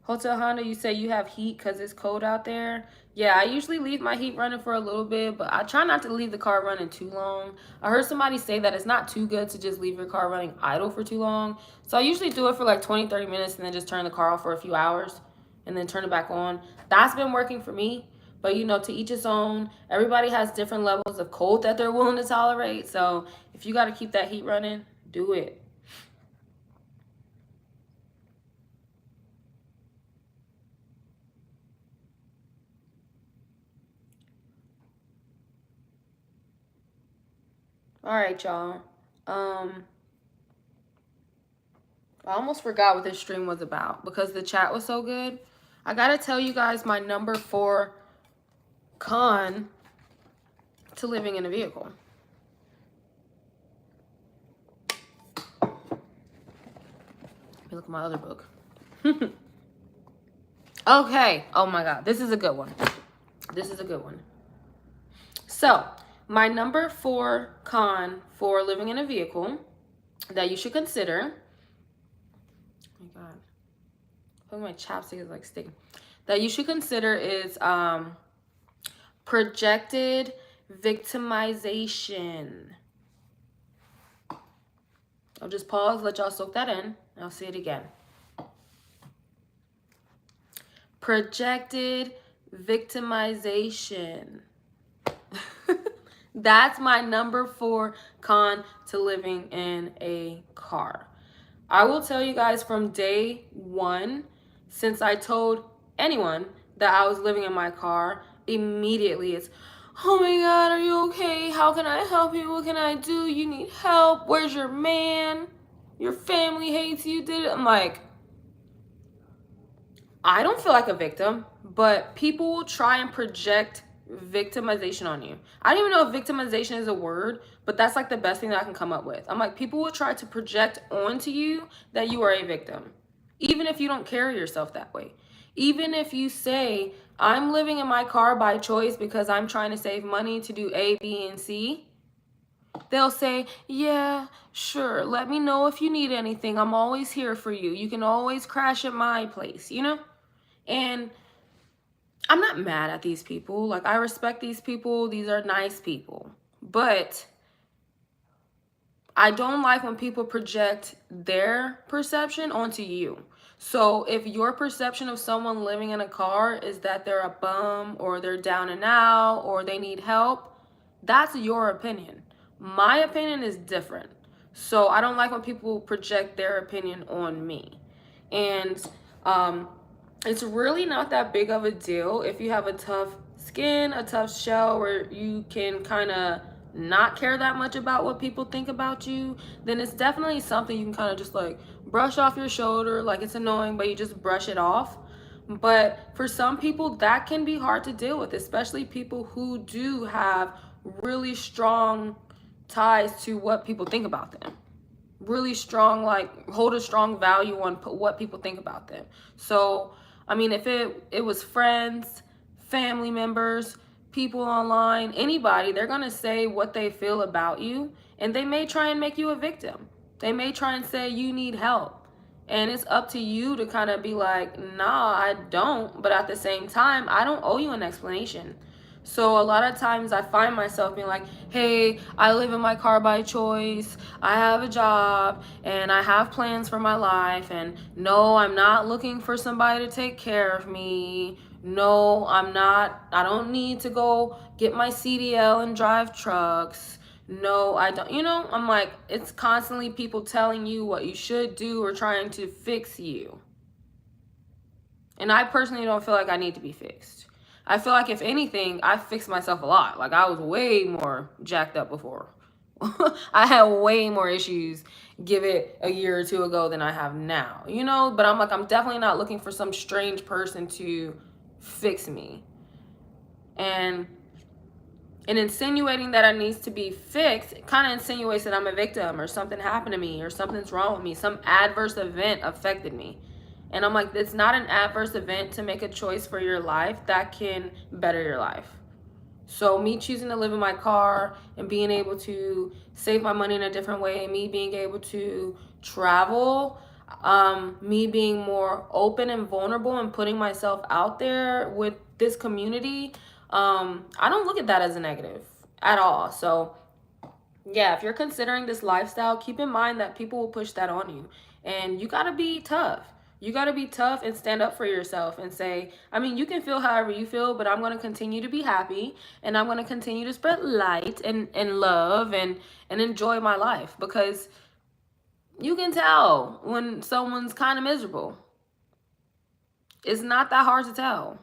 Hotel Honda, you say you have heat because it's cold out there. Yeah, I usually leave my heat running for a little bit, but I try not to leave the car running too long. I heard somebody say that it's not too good to just leave your car running idle for too long. So I usually do it for like 20, 30 minutes and then just turn the car off for a few hours and then turn it back on. That's been working for me. But you know, to each its own. Everybody has different levels of cold that they're willing to tolerate. So if you got to keep that heat running, do it. All right, y'all. I almost forgot what this stream was about because the chat was so good. I gotta tell you guys my number 4 con to living in a vehicle. Let me look at my other book. Okay. Oh my God. This is a good one. This is a good one. So, my number 4 con for living in a vehicle that you should consider. Oh my God. Oh, my chapstick is like sticking. That you should consider is projected victimization. I'll just pause, let y'all soak that in, and I'll say it again. Projected victimization. That's my number 4 con to living in a car. I will tell you guys from day 1, since I told anyone that I was living in my car, immediately it's, oh my God, are you okay? How can I help you? What can I do? You need help. Where's your man? Your family hates you. I'm like, I don't feel like a victim, but people will try and project victimization on you. I don't even know if victimization is a word, but that's like the best thing that I can come up with. I'm like, people will try to project onto you that you are a victim, even if you don't carry yourself that way. Even if you say, I'm living in my car by choice because I'm trying to save money to do A, B, and C, they'll say, yeah, sure, let me know if you need anything. I'm always here for you. You can always crash at my place, you know? And I'm not mad at these people. Like, I respect these people. These are nice people. But I don't like when people project their perception onto you. So if your perception of someone living in a car is that they're a bum or they're down and out or they need help, that's your opinion. My opinion is different. So I don't like when people project their opinion on me. And it's really not that big of a deal if you have a tough skin, a tough shell where you can kind of not care that much about what people think about you. Then it's definitely something you can kind of just like brush off your shoulder. Like, it's annoying, but you just brush it off. But for some people, that can be hard to deal with, especially people who do have really strong ties to what people think about them. Really strong, like, hold a strong value on what people think about them. So I mean, if it was friends, family members, people online, anybody, they're gonna say what they feel about you, and they may try and make you a victim. They may try and say you need help, and it's up to you to kind of be like, nah, I don't, but at the same time, I don't owe you an explanation. So a lot of times I find myself being like, hey, I live in my car by choice. I have a job and I have plans for my life. And no, I'm not looking for somebody to take care of me. No, I'm not. I don't need to go get my CDL and drive trucks. No, I don't. You know, I'm like, it's constantly people telling you what you should do or trying to fix you. And I personally don't feel like I need to be fixed. I feel like if anything, I fixed myself a lot. Like I was way more jacked up before. I had way more issues give it a year or two ago than I have now, you know? But I'm like, I'm definitely not looking for some strange person to fix me. And insinuating that I needs to be fixed, it kind of insinuates that I'm a victim or something happened to me or something's wrong with me. Some adverse event affected me. And I'm like, it's not an adverse event to make a choice for your life that can better your life. So me choosing to live in my car and being able to save my money in a different way, me being able to travel, me being more open and vulnerable and putting myself out there with this community, I don't look at that as a negative at all. So yeah, if you're considering this lifestyle, keep in mind that people will push that on you. And you got to be tough. You got to be tough and stand up for yourself and say, I mean, you can feel however you feel, but I'm going to continue to be happy and I'm going to continue to spread light and love and enjoy my life, because you can tell when someone's kind of miserable. It's not that hard to tell.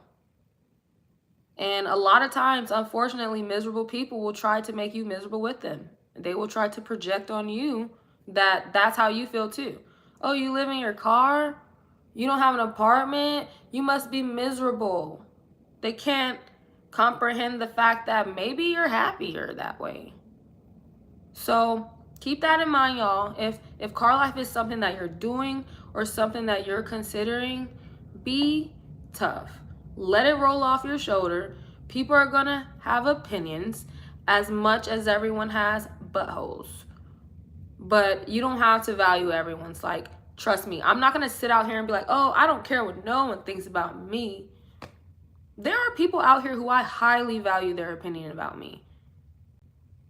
And a lot of times, unfortunately, miserable people will try to make you miserable with them. They will try to project on you that that's how you feel too. Oh, you live in your car? You don't have an apartment? You must be miserable. They can't comprehend the fact that maybe you're happier that way. So keep that in mind, y'all. If car life is something that you're doing or something that you're considering, be tough. Let it roll off your shoulder. People are gonna have opinions as much as everyone has buttholes. But you don't have to value everyone's. Like, trust me, I'm not gonna sit out here and be like, oh, I don't care what no one thinks about me. There are people out here who I highly value their opinion about me.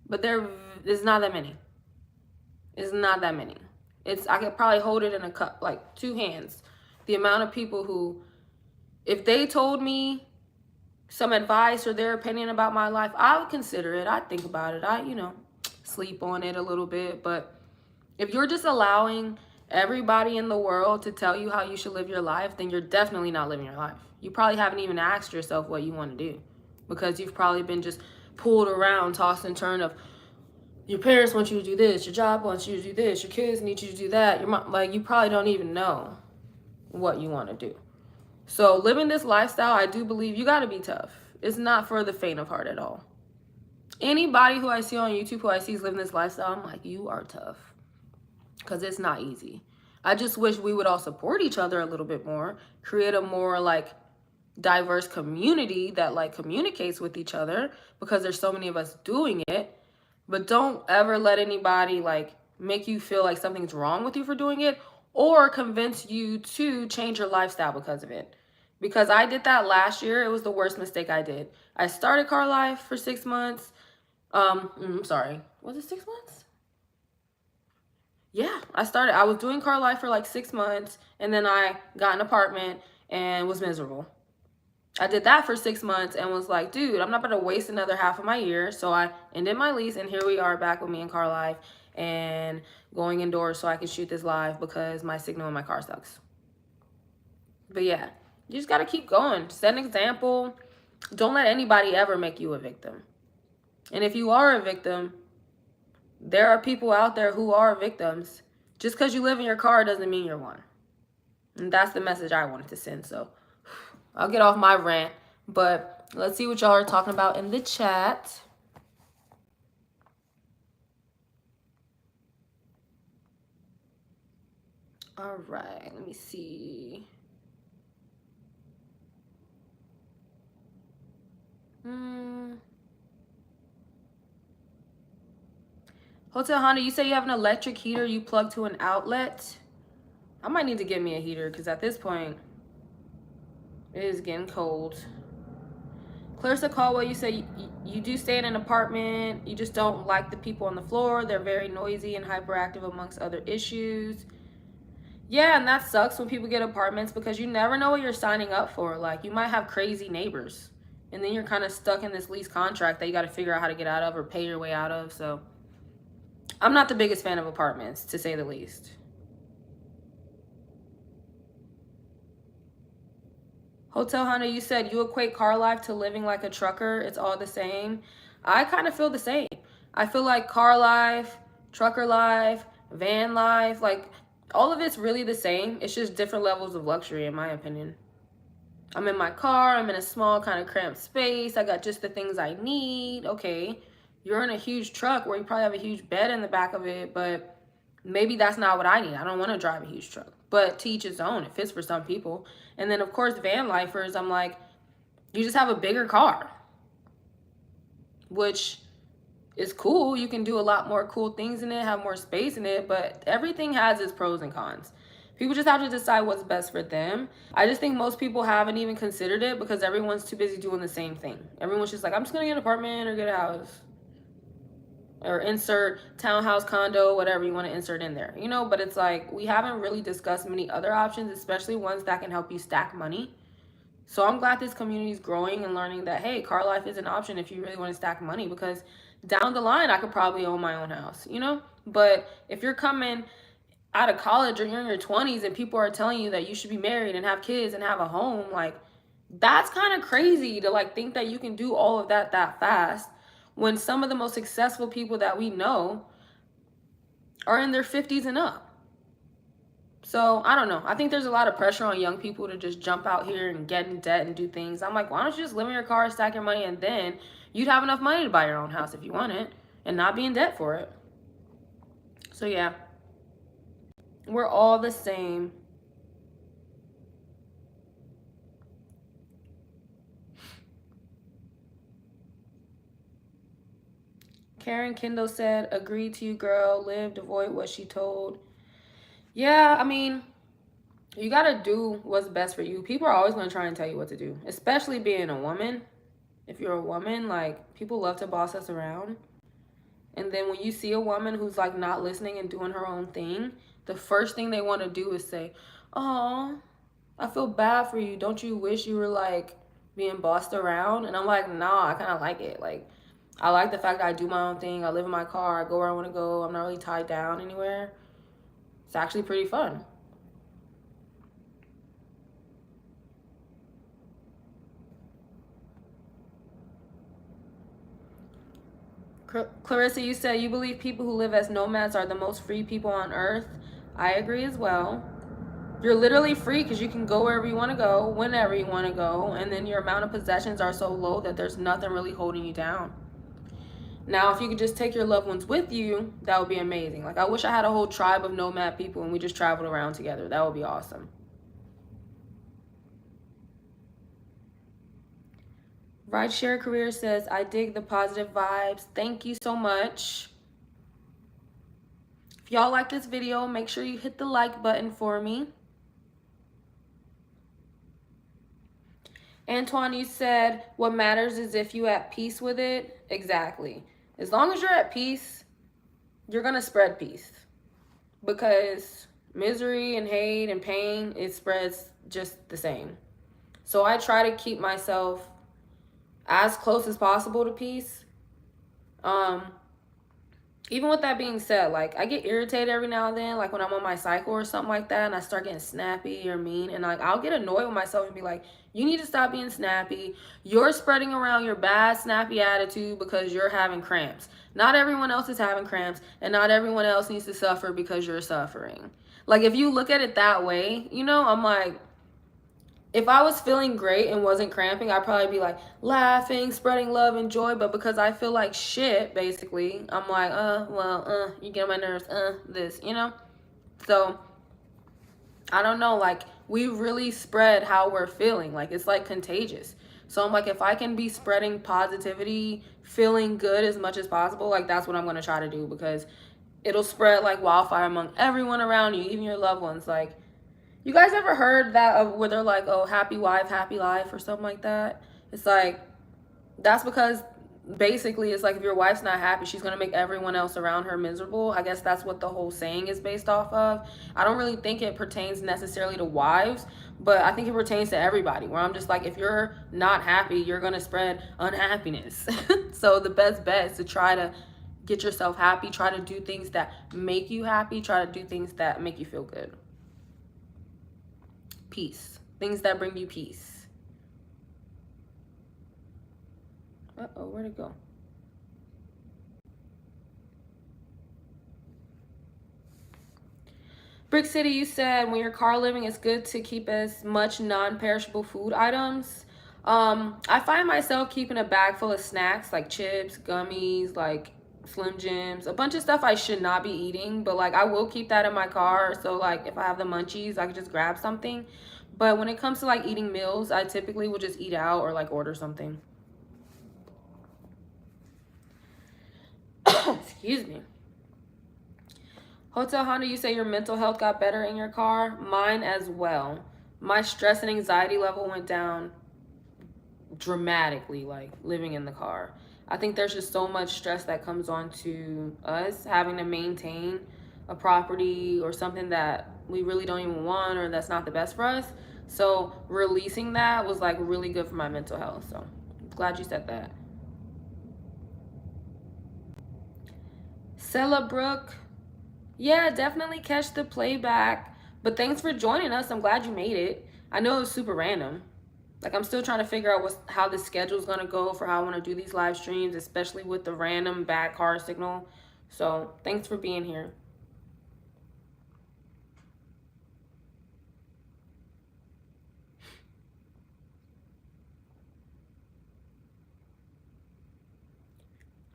But there is not that many. It's not that many. I could probably hold it in a cup, like 2 hands. The amount of people who, if they told me some advice or their opinion about my life, I would consider it. I'd think about it. Sleep on it a little bit. But if you're just allowing everybody in the world to tell you how you should live your life, then you're definitely not living your life. You probably haven't even asked yourself what you want to do, because you've probably been just pulled around, tossed and turned of, your parents want you to do this, your job wants you to do this, your kids need you to do that, your mom, like, you probably don't even know what you want to do. So living this lifestyle, I do believe you got to be tough. It's not for the faint of heart at all. Anybody who I see on YouTube who I see is living this lifestyle, I'm like, you are tough, because it's not easy. I just wish we would all support each other a little bit more, create a more like diverse community that like communicates with each other, because there's so many of us doing it. But don't ever let anybody like make you feel like something's wrong with you for doing it, or convince you to change your lifestyle because of it. Because I did that last year. It was the worst mistake I did. I started car life for 6 months. Sorry. Was it 6 months? Yeah, I was doing car life for like 6 months, and then I got an apartment and was miserable. I did that for 6 months and was like, dude, I'm not going to waste another half of my year. So I ended my lease, and here we are back with me in car life and going indoors so I can shoot this live because my signal in my car sucks. But yeah, you just got to keep going. Set an example. Don't let anybody ever make you a victim. And if you are a victim, there are people out there who are victims. Just because you live in your car doesn't mean you're one. And that's the message I wanted to send. So I'll get off my rant, but let's see what y'all are talking about in the chat. All right, let me see. Hotel Honda, you say you have an electric heater you plug to an outlet. I might need to get me a heater, because at this point, it is getting cold. Clarissa Caldwell, you say you do stay in an apartment. You just don't like the people on the floor. They're very noisy and hyperactive, amongst other issues. Yeah, and that sucks when people get apartments, because you never know what you're signing up for. Like, you might have crazy neighbors, and then you're kind of stuck in this lease contract that you got to figure out how to get out of or pay your way out of. So I'm not the biggest fan of apartments, to say the least. Hotel Honda, you said you equate car life to living like a trucker. It's all the same. I kind of feel the same. I feel like car life, trucker life, van life, like all of it's really the same. It's just different levels of luxury, in my opinion. I'm in my car. I'm in a small, kind of cramped space. I got just the things I need. Okay. You're in a huge truck where you probably have a huge bed in the back of it, but maybe that's not what I need. I don't want to drive a huge truck. But to each his own. It fits for some people. And then, of course, van lifers, I'm like, you just have a bigger car, which is cool. You can do a lot more cool things in it, have more space in it, but everything has its pros and cons. People just have to decide what's best for them. I just think most people haven't even considered it because everyone's too busy doing the same thing. Everyone's just like, I'm just going to get an apartment or get a house. Or insert townhouse, condo, whatever you want to insert in there. You know, but it's like we haven't really discussed many other options, especially ones that can help you stack money. So I'm glad this community is growing and learning that, hey, car life is an option if you really want to stack money, because down the line, I could probably own my own house, you know? But if you're coming out of college or you're in your 20s and people are telling you that you should be married and have kids and have a home, like, that's kind of crazy to like think that you can do all of that fast when some of the most successful people that we know are in their 50s and up. So I don't know. I think there's a lot of pressure on young people to just jump out here and get in debt and do things. I'm like, why don't you just live in your car, stack your money, and then you'd have enough money to buy your own house if you want it and not be in debt for it. So yeah, we're all the same. Karen Kendall said, agreed to you, girl. Lived, avoid what she told. Yeah, I mean, you got to do what's best for you. People are always going to try and tell you what to do, especially being a woman. If you're a woman, like, people love to boss us around. And then when you see a woman who's like not listening and doing her own thing, the first thing they want to do is say, oh, I feel bad for you. Don't you wish you were like being bossed around? And I'm like, nah, I kind of like it. Like, I like the fact that I do my own thing. I live in my car. I go where I want to go. I'm not really tied down anywhere. It's actually pretty fun. Clarissa, you said you believe people who live as nomads are the most free people on earth. I agree as well. You're literally free because you can go wherever you want to go, whenever you want to go, and then your amount of possessions are so low that there's nothing really holding you down. Now, if you could just take your loved ones with you, that would be amazing. Like, I wish I had a whole tribe of nomad people and we just traveled around together. That would be awesome. Rideshare Career says, I dig the positive vibes. Thank you so much. If y'all like this video, make sure you hit the like button for me. Antoine, you said, what matters is if you at peace with it. Exactly. As long as you're at peace, you're going to spread peace. Because misery and hate and pain, it spreads just the same. So I try to keep myself as close as possible to peace. Even with that being said, like, I get irritated every now and then, like when I'm on my cycle or something like that, and I start getting snappy or mean, and like I'll get annoyed with myself and be like, you need to stop being snappy. You're spreading around your bad snappy attitude because you're having cramps. Not everyone else is having cramps, and not everyone else needs to suffer because you're suffering. Like, if you look at it that way, you know, I'm like, if I was feeling great and wasn't cramping, I'd probably be like laughing, spreading love and joy. But because I feel like shit, basically, I'm like, you get on my nerves, this, you know? So, I don't know, like, we really spread how we're feeling. Like, it's like contagious. So I'm like, if I can be spreading positivity, feeling good as much as possible, like, that's what I'm going to try to do, because it'll spread like wildfire among everyone around you, even your loved ones. Like, you guys ever heard that of where they're like, oh, happy wife, happy life, or something like that? It's like, that's because basically it's like if your wife's not happy, she's going to make everyone else around her miserable. I guess that's what the whole saying is based off of. I don't really think it pertains necessarily to wives, but I think it pertains to everybody, where I'm just like, if you're not happy, you're going to spread unhappiness. So the best bet is to try to get yourself happy, try to do things that make you happy, try to do things that make you feel good. Peace. Things that bring you peace. Uh-oh, where'd it go? Brick City, you said when you're car living, it's good to keep as much non-perishable food items. I find myself keeping a bag full of snacks like chips, gummies, like Slim Jims, a bunch of stuff I should not be eating, but like I will keep that in my car. So like if I have the munchies, I can just grab something. But when it comes to like eating meals, I typically will just eat out or like order something. Excuse me. Hotel Honda, you say your mental health got better in your car. Mine as well. My stress and anxiety level went down dramatically, like living in the car. I think there's just so much stress that comes on to us having to maintain a property or something that we really don't even want or that's not the best for us. So releasing that was like really good for my mental health. So glad you said that. Celebrook, yeah, definitely catch the playback. But thanks for joining us. I'm glad you made it. I know it was super random. Like I'm still trying to figure out how the schedule's gonna go for how I want to do these live streams, especially with the random bad car signal. So thanks for being here.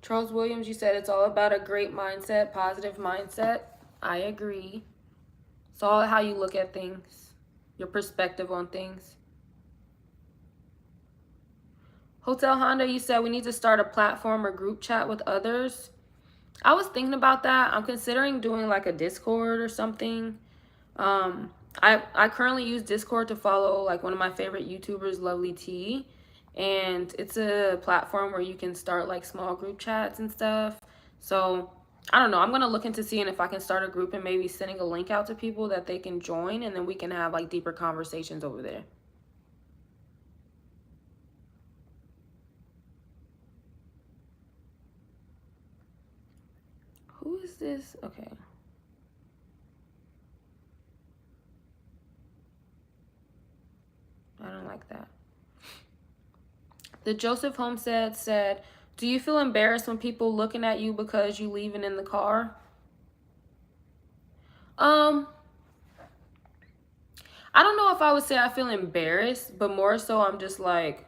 Charles Williams, you said it's all about a great mindset, positive mindset. I agree. It's all how you look at things, your perspective on things. Hotel Honda, you said we need to start a platform or group chat with others. I was thinking about that. I'm considering doing like a Discord or something. I currently use Discord to follow like one of my favorite YouTubers, Lovely T, and it's a platform where you can start like small group chats and stuff. So I don't know. I'm gonna look into seeing if I can start a group and maybe sending a link out to people that they can join, and then we can have like deeper conversations over there. Who is this? Okay. I don't like that. The Joseph Homestead said, do you feel embarrassed when people looking at you because you leaving in the car? I don't know if I would say I feel embarrassed, but more so I'm just like,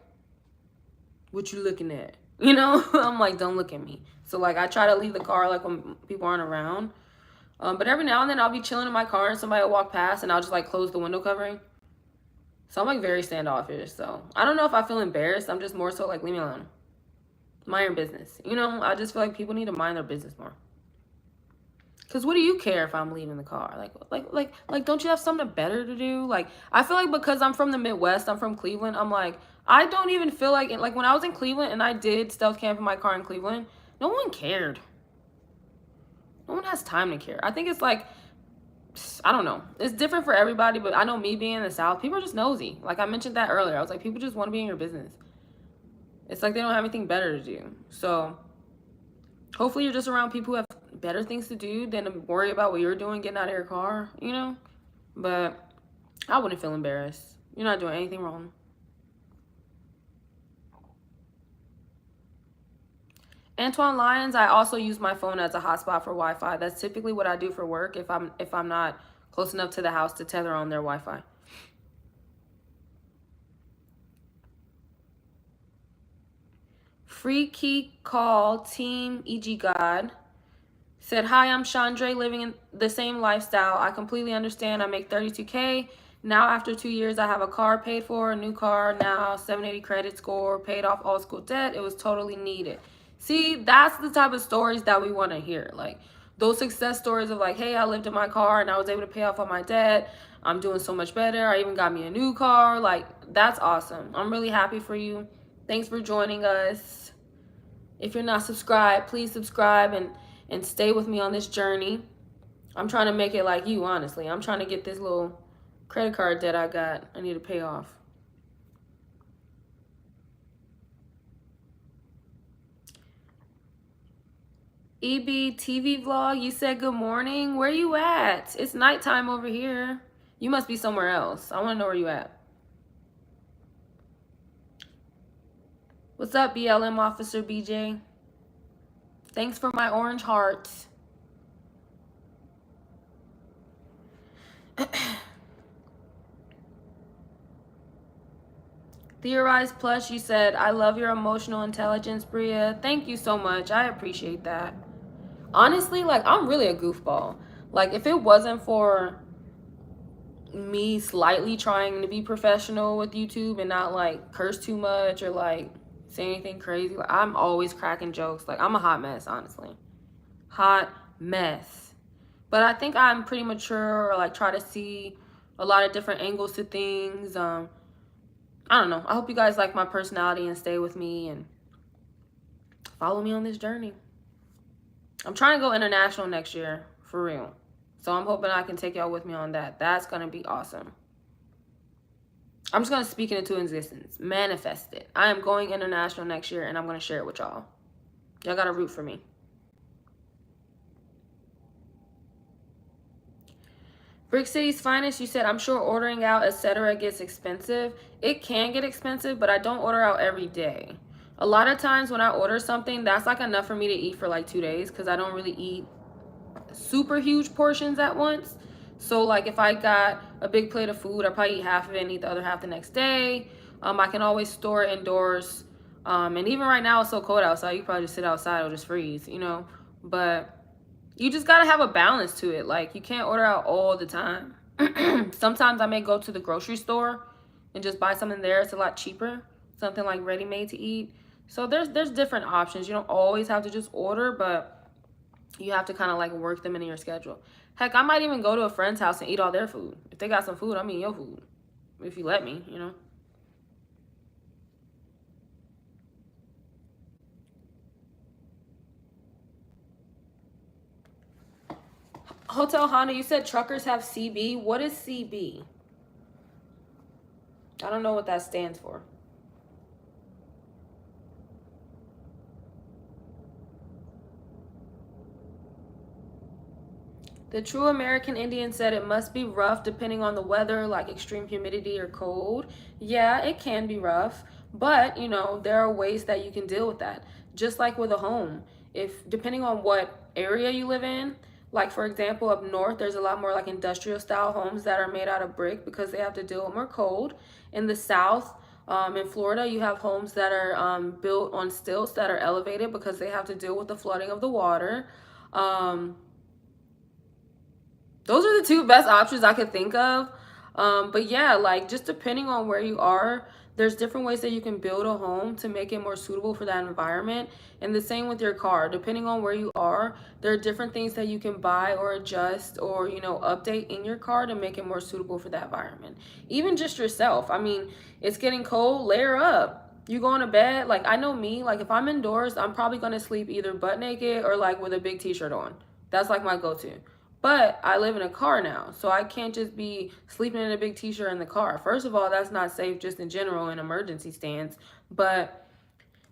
what you looking at? You know, I'm like, don't look at me. So like I try to leave the car like when people aren't around. But every now and then I'll be chilling in my car and somebody will walk past and I'll just like close the window covering. So I'm like very standoffish. So I don't know if I feel embarrassed. I'm just more so like, leave me alone. Mind your business. You know, I just feel like people need to mind their business more. Cause what do you care if I'm leaving the car? Like, don't you have something better to do? Like, I feel like because I'm from the Midwest, I'm from Cleveland. I'm like, I don't even feel like when I was in Cleveland and I did stealth camp in my car in Cleveland, no one cared. No one has time to care. I think it's like, I don't know. It's different for everybody, but I know me being in the South, people are just nosy. Like I mentioned that earlier. I was like, people just want to be in your business. It's like they don't have anything better to do. So hopefully you're just around people who have better things to do than to worry about what you're doing getting out of your car, you know? But I wouldn't feel embarrassed. You're not doing anything wrong. Antoine Lyons, I also use my phone as a hotspot for Wi-Fi. That's typically what I do for work if I'm not close enough to the house to tether on their Wi-Fi. Free Key Call Team EG God said, hi, I'm Chandre, living in the same lifestyle. I completely understand. I make 32K. Now, after 2 years, I have a car paid for, a new car now, 780 credit score, paid off all school debt. It was totally needed. See, that's the type of stories that we want to hear. Like those success stories of like, hey, I lived in my car and I was able to pay off all my debt. I'm doing so much better. I even got me a new car. Like, that's awesome. I'm really happy for you. Thanks for joining us. If you're not subscribed, please subscribe and stay with me on this journey. I'm trying to make it like you, honestly. I'm trying to get this little credit card debt I need to pay off. EB TV vlog, you said good morning. Where you at? It's nighttime over here. You must be somewhere else. I want to know where you at. What's up, BLM Officer BJ? Thanks for my orange hearts. Theorize Plus, you said, I love your emotional intelligence, Bria. Thank you so much. I appreciate that. Honestly, like, I'm really a goofball. Like, if it wasn't for me slightly trying to be professional with YouTube and not, like, curse too much or, like, say anything crazy, like, I'm always cracking jokes. Like, I'm a hot mess, honestly. Hot mess. But I think I'm pretty mature, or, like, try to see a lot of different angles to things. I don't know. I hope you guys like my personality and stay with me and follow me on this journey. I'm trying to go international next year, for real. So I'm hoping I can take y'all with me on that. That's going to be awesome. I'm just going to speak it into existence. Manifest it. I am going international next year, and I'm going to share it with y'all. Y'all got to root for me. Brick City's Finest, you said, I'm sure ordering out, etc. gets expensive. It can get expensive, but I don't order out every day. A lot of times when I order something, that's like enough for me to eat for like 2 days because I don't really eat super huge portions at once. So like if I got a big plate of food, I probably eat half of it and eat the other half the next day. I can always store it indoors. And even right now it's so cold outside, you probably just sit outside or just freeze, you know. But you just gotta have a balance to it. Like you can't order out all the time. Sometimes I may go to the grocery store and just buy something there. It's a lot cheaper, something like ready-made to eat. So there's different options. You don't always have to just order, but you have to kind of like work them into your schedule. Heck, I might even go to a friend's house and eat all their food. If they got some food, I'm eating your food. If you let me, you know. Hotel Honda, you said truckers have CB. What is CB? I don't know what that stands for. The true American Indian said it must be rough depending on the weather, like extreme humidity or cold. Yeah, it can be rough, but you know, there are ways that you can deal with that. Just like with a home. If depending on what area you live in, like for example, up north, there's a lot more like industrial style homes that are made out of brick because they have to deal with more cold. In the south, in Florida, you have homes that are built on stilts that are elevated because they have to deal with the flooding of the water. Those are the two best options I could think of. But yeah, like just depending on where you are, there's different ways that you can build a home to make it more suitable for that environment. And the same with your car. Depending on where you are, there are different things that you can buy or adjust or, you know, update in your car to make it more suitable for that environment. Even just yourself. I mean, it's getting cold, layer up. You going to bed, like I know me, like if I'm indoors, I'm probably going to sleep either butt naked or like with a big t-shirt on. That's like my go-to. But I live in a car now, so I can't just be sleeping in a big t-shirt in the car. First of all, that's not safe just in general in emergency stands, but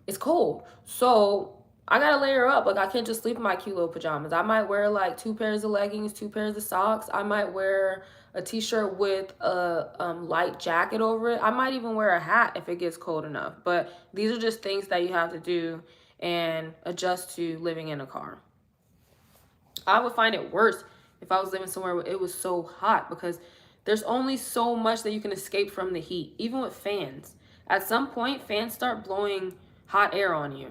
it's cold. So I gotta layer up. Like I can't just sleep in my cute little pajamas. I might wear like 2 pairs of leggings, 2 pairs of socks. I might wear a t-shirt with a light jacket over it. I might even wear a hat if it gets cold enough. But these are just things that you have to do and adjust to living in a car. I would find it worse if I was living somewhere where it was so hot because there's only so much that you can escape from the heat, even with fans. At some point, fans start blowing hot air on you.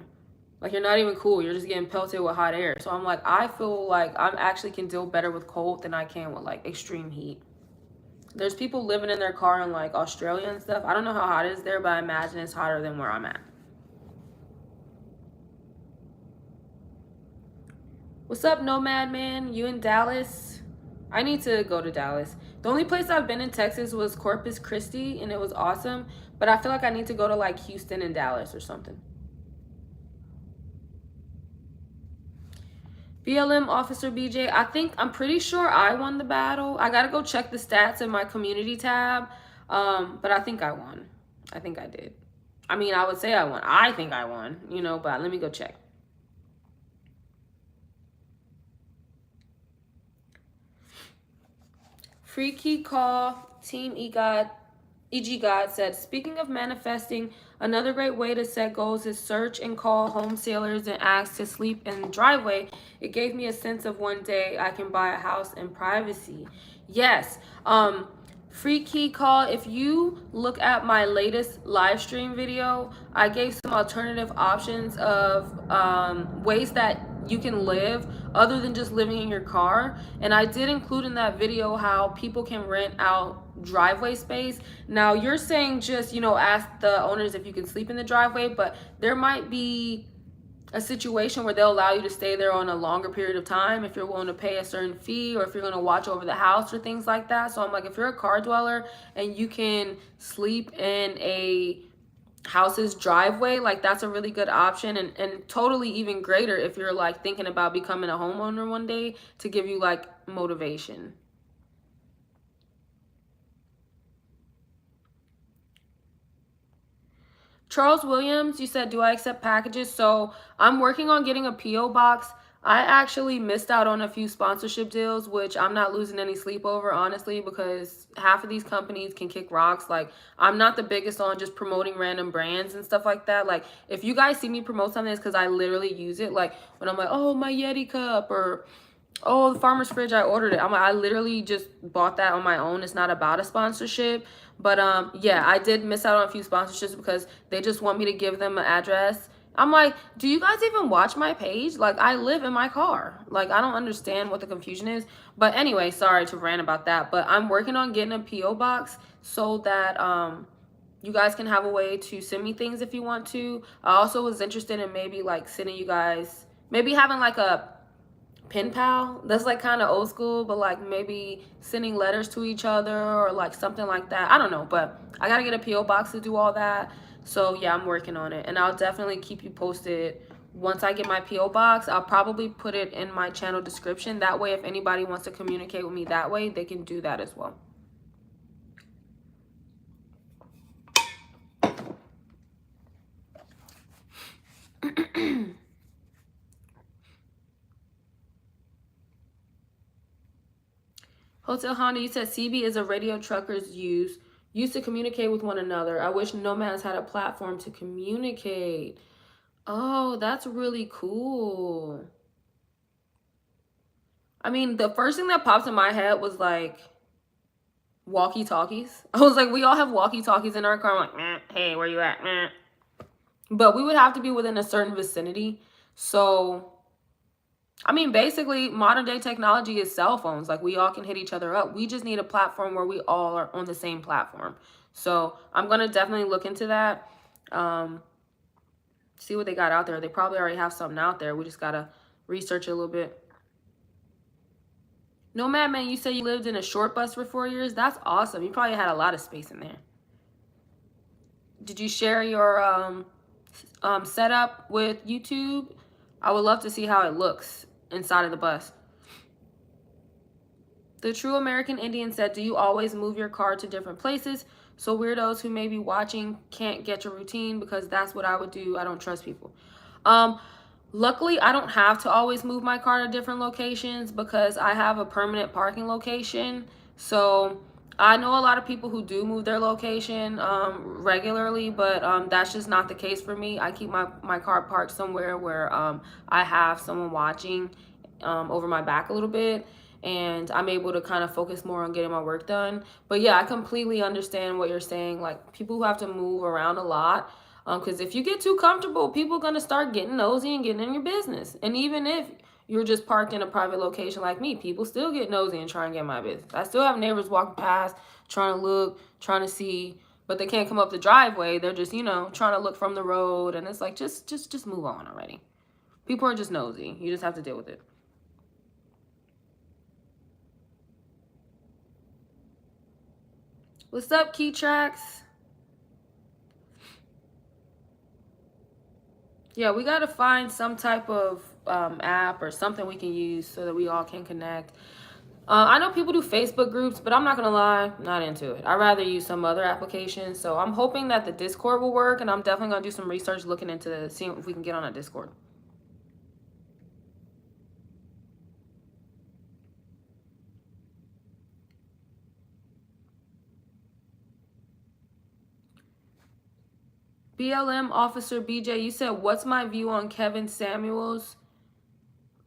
Like you're not even cool. You're just getting pelted with hot air. So I'm like, I feel like I actually can deal better with cold than I can with like extreme heat. There's people living in their car in like Australia and stuff. I don't know how hot it is there, but I imagine it's hotter than where I'm at. What's up, Nomad man? You in Dallas? I need to go to Dallas. The only place I've been in Texas was Corpus Christi, and it was awesome. But I feel like I need to go to like Houston and Dallas or something. BLM Officer BJ, I'm pretty sure I won the battle. I gotta go check the stats in my community tab. But I think I won. I think I did. I mean, I would say I won. I think I won, you know, but let me go check. Freaky Call Team EG God said, speaking of manifesting, Another great way to set goals is search and call home sailors and ask to sleep in the driveway. It gave me a sense of one day I can buy a house in privacy. Yes. Free key call. If you look at my latest live stream video, I gave some alternative options of ways that you can live other than just living in your car. And I did include in that video how people can rent out driveway space. Now you're saying just, ask the owners if you can sleep in the driveway, but there might be a situation where they'll allow you to stay there on a longer period of time if you're willing to pay a certain fee, or if you're going to watch over the house or things like that. So I'm like, if you're a car dweller and you can sleep in a house's driveway, like that's a really good option, and totally even greater if you're like thinking about becoming a homeowner one day, to give you like motivation. Charles Williams, you said, do I accept packages? So I'm working on getting a P.O. box. I actually missed out on a few sponsorship deals, which I'm not losing any sleep over, honestly, because half of these companies can kick rocks. Like, I'm not the biggest on just promoting random brands and stuff like that. Like, if you guys see me promote something, it's because I literally use it. Like, when I'm like, oh, my Yeti cup, or oh, the farmer's fridge, I ordered it. I literally just bought that on my own. It's not about a sponsorship. But yeah, I did miss out on a few sponsorships because they just want me to give them an address. I'm like, do you guys even watch my page? Like, I live in my car. Like, I don't understand what the confusion is. But anyway, sorry to rant about that. But I'm working on getting a P.O. box so that you guys can have a way to send me things if you want to. I also was interested in maybe like sending you guys, maybe having like a pen pal. That's like kind of old school, but like maybe sending letters to each other or like something like that. I don't know, but I gotta get a P.O. box to do all that. So yeah, I'm working on it, and I'll definitely keep you posted once I get my P.O. box. I'll probably put it in my channel description. That way, if anybody wants to communicate with me that way, they can do that as well. Hotel Honda, you said CB is a radio truckers used to communicate with one another. I wish Nomads had a platform to communicate. Oh, that's really cool. I mean, the first thing that pops in my head was like walkie-talkies. I was like, we all have walkie-talkies in our car. I'm like, hey, where you at? But we would have to be within a certain vicinity. So I mean, basically, modern day technology is cell phones. Like, we all can hit each other up. We just need a platform where we all are on the same platform. So I'm going to definitely look into that. See what they got out there. They probably already have something out there. We just got to research it a little bit. Nomad, man, you said you lived in a short bus for 4 years. That's awesome. You probably had a lot of space in there. Did you share your setup with YouTube? I would love to see how it looks inside of the bus. The True American Indian said, do you always move your car to different places so weirdos who may be watching can't get your routine? Because that's what I would do. I don't trust people. Luckily, I don't have to always move my car to different locations because I have a permanent parking location. So I know a lot of people who do move their location regularly, but that's just not the case for me. I keep my car parked somewhere where I have someone watching over my back a little bit, and I'm able to kind of focus more on getting my work done. But yeah, I completely understand what you're saying. Like, people who have to move around a lot, because if you get too comfortable, people are going to start getting nosy and getting in your business. And even if you're just parked in a private location like me, people still get nosy and try and get my business. I still have neighbors walking past, trying to look, trying to see, but they can't come up the driveway. They're just, trying to look from the road. And it's like, just move on already. People are just nosy. You just have to deal with it. What's up, Key Tracks? Yeah, we got to find some type of app or something we can use so that we all can connect. I know people do Facebook groups, but I'm not going to lie, not into it. I'd rather use some other application. So I'm hoping that the Discord will work, and I'm definitely going to do some research looking into seeing if we can get on a Discord. BLM Officer BJ, you said, what's my view on Kevin Samuels?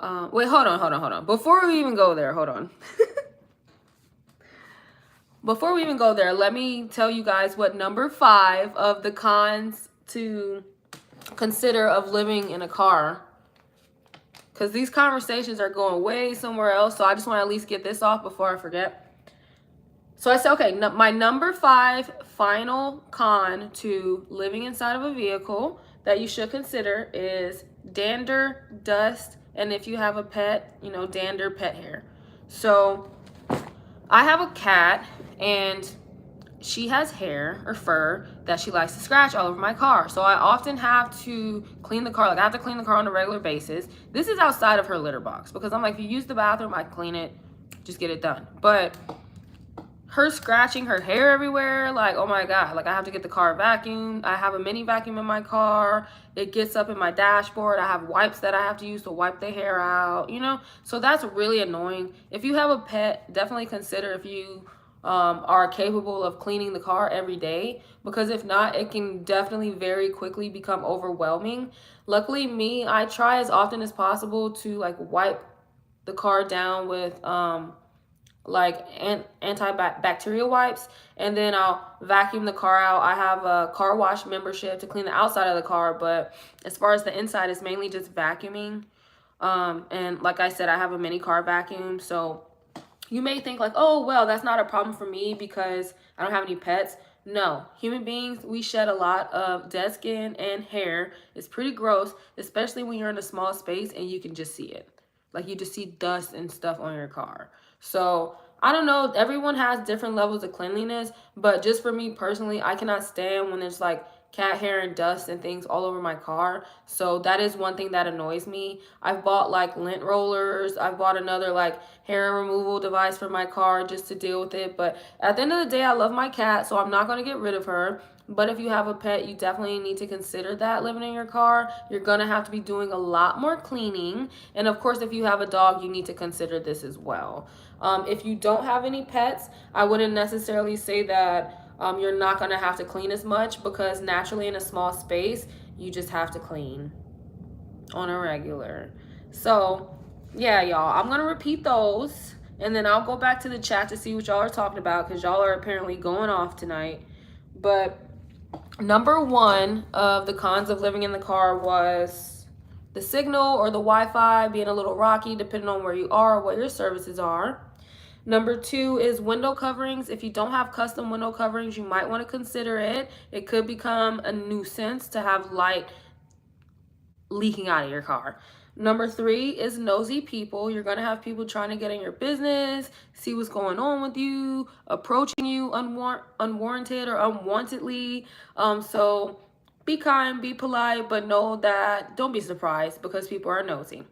Wait, hold on. Before we even go there, hold on. Before we even go there, let me tell you guys what number 5 of the cons to consider of living in a car. Because these conversations are going way somewhere else. So I just want to at least get this off before I forget. So I said, okay, my number 5 final con to living inside of a vehicle that you should consider is dander, dust, and if you have a pet, you know, dander, pet hair. So I have a cat and she has hair or fur that she likes to scratch all over my car. So I often have to clean the car. Like I have to clean the car on a regular basis. This is outside of her litter box because I'm like, if you use the bathroom, I clean it, just get it done. But her scratching her hair everywhere, like, oh my God, like I have to get the car vacuumed. I have a mini vacuum in my car. It gets up in my dashboard. I have wipes that I have to use to wipe the hair out, you know? So that's really annoying. If you have a pet, definitely consider if you are capable of cleaning the car every day, because if not, it can definitely very quickly become overwhelming. Luckily me, I try as often as possible to like wipe the car down with like antibacterial wipes, and then I'll vacuum the car out. I have a car wash membership to clean the outside of the car, but as far as the inside, it's mainly just vacuuming. And like I said, I have a mini car vacuum, so you may think like, oh, well, that's not a problem for me because I don't have any pets. No, human beings, we shed a lot of dead skin and hair. It's pretty gross, especially when you're in a small space and you can just see it. Like you just see dust and stuff on your car. So I don't know, everyone has different levels of cleanliness, but just for me personally, I cannot stand when there's like cat hair and dust and things all over my car. So that is one thing that annoys me. I've bought like lint rollers. I've bought another like hair removal device for my car just to deal with it. But at the end of the day, I love my cat, so I'm not going to get rid of her. But if you have a pet, you definitely need to consider that living in your car. You're going to have to be doing a lot more cleaning. And of course, if you have a dog, you need to consider this as well. If you don't have any pets, I wouldn't necessarily say that you're not going to have to clean as much, because naturally in a small space, you just have to clean on a regular. So yeah, y'all, I'm going to repeat those and then I'll go back to the chat to see what y'all are talking about, because y'all are apparently going off tonight. But number 1 of the cons of living in the car was the signal or the Wi-Fi being a little rocky depending on where you are, what your services are. Number 2 is window coverings. If you don't have custom window coverings, you might want to consider it. It could become a nuisance to have light leaking out of your car. Number 3 is nosy people. You're going to have people trying to get in your business, see what's going on with you, approaching you unwarranted or unwantedly. So be kind, be polite, but know that don't be surprised because people are nosy.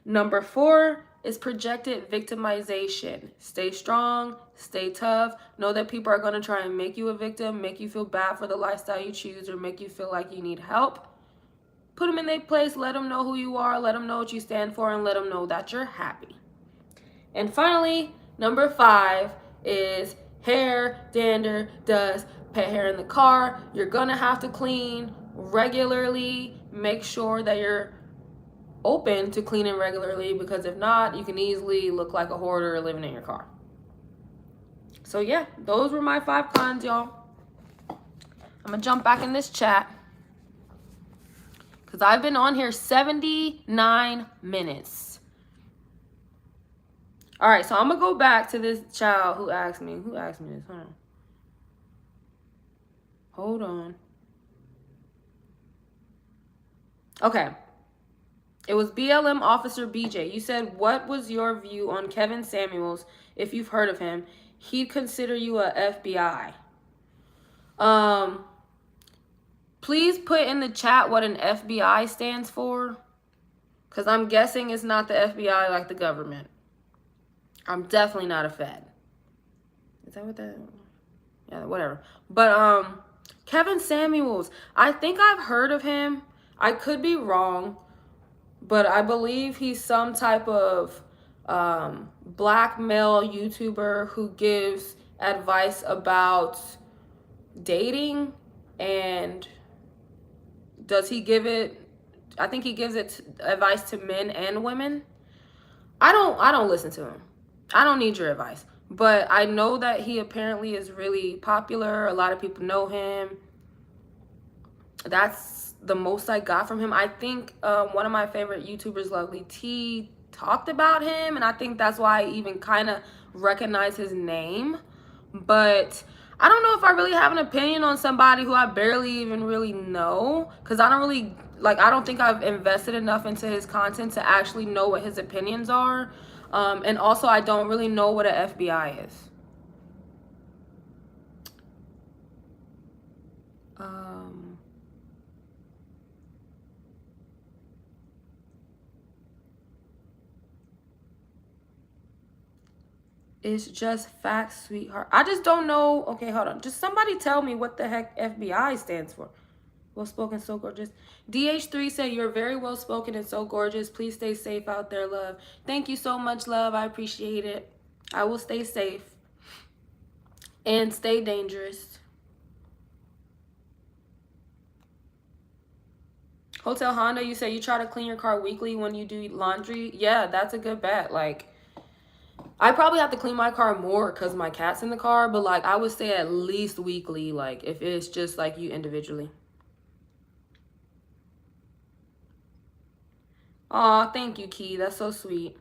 Number 4 is projected victimization. Stay strong, stay tough. Know that people are going to try and make you a victim, make you feel bad for the lifestyle you choose, or make you feel like you need help. Put them in their place, let them know who you are, let them know what you stand for, and let them know that you're happy. And finally, number 5 is hair, dander, dust, pet hair in the car. You're going to have to clean regularly. Make sure that you're open to cleaning regularly, because if not, you can easily look like a hoarder living in your car. So yeah, those were my 5 cons, y'all. I'm gonna jump back in this chat because I've been on here 79 minutes. All right, so I'm gonna go back to this child who asked me this. Hold on. Okay. It was BLM Officer BJ. You said, what was your view on Kevin Samuels? If you've heard of him, he'd consider you a FBI. Please put in the chat what an FBI stands for, because I'm guessing it's not the FBI like the government. I'm definitely not a Fed. Is that what that? Yeah, whatever. But Kevin Samuels, I think I've heard of him. I could be wrong, but I believe he's some type of black male YouTuber who gives advice about dating and Does he give it? I think he gives it advice to men and women. I don't listen to him. I don't need your advice. But I know that he apparently is really popular. A lot of people know him. That's the most I got from him. I think one of my favorite YouTubers, Lovely T, talked about him, and I think that's why I even kind of recognize his name. But I don't know if I really have an opinion on somebody who I barely even really know, because I don't really, like, I don't think I've invested enough into his content to actually know what his opinions are. And also, I don't really know what an FBI is. It's just facts, sweetheart. I just don't know. Okay, hold on. Just somebody tell me what the heck FBI stands for. Well spoken, so gorgeous. DH3 said, you're very well spoken and so gorgeous. Please stay safe out there, love. Thank you so much, love. I appreciate it. I will stay safe and stay dangerous. Hotel Honda, you say you try to clean your car weekly when you do laundry. Yeah, that's a good bet. Like, I probably have to clean my car more because my cat's in the car, but like I would say at least weekly, like if it's just like you individually. Aw, thank you, Key. That's so sweet.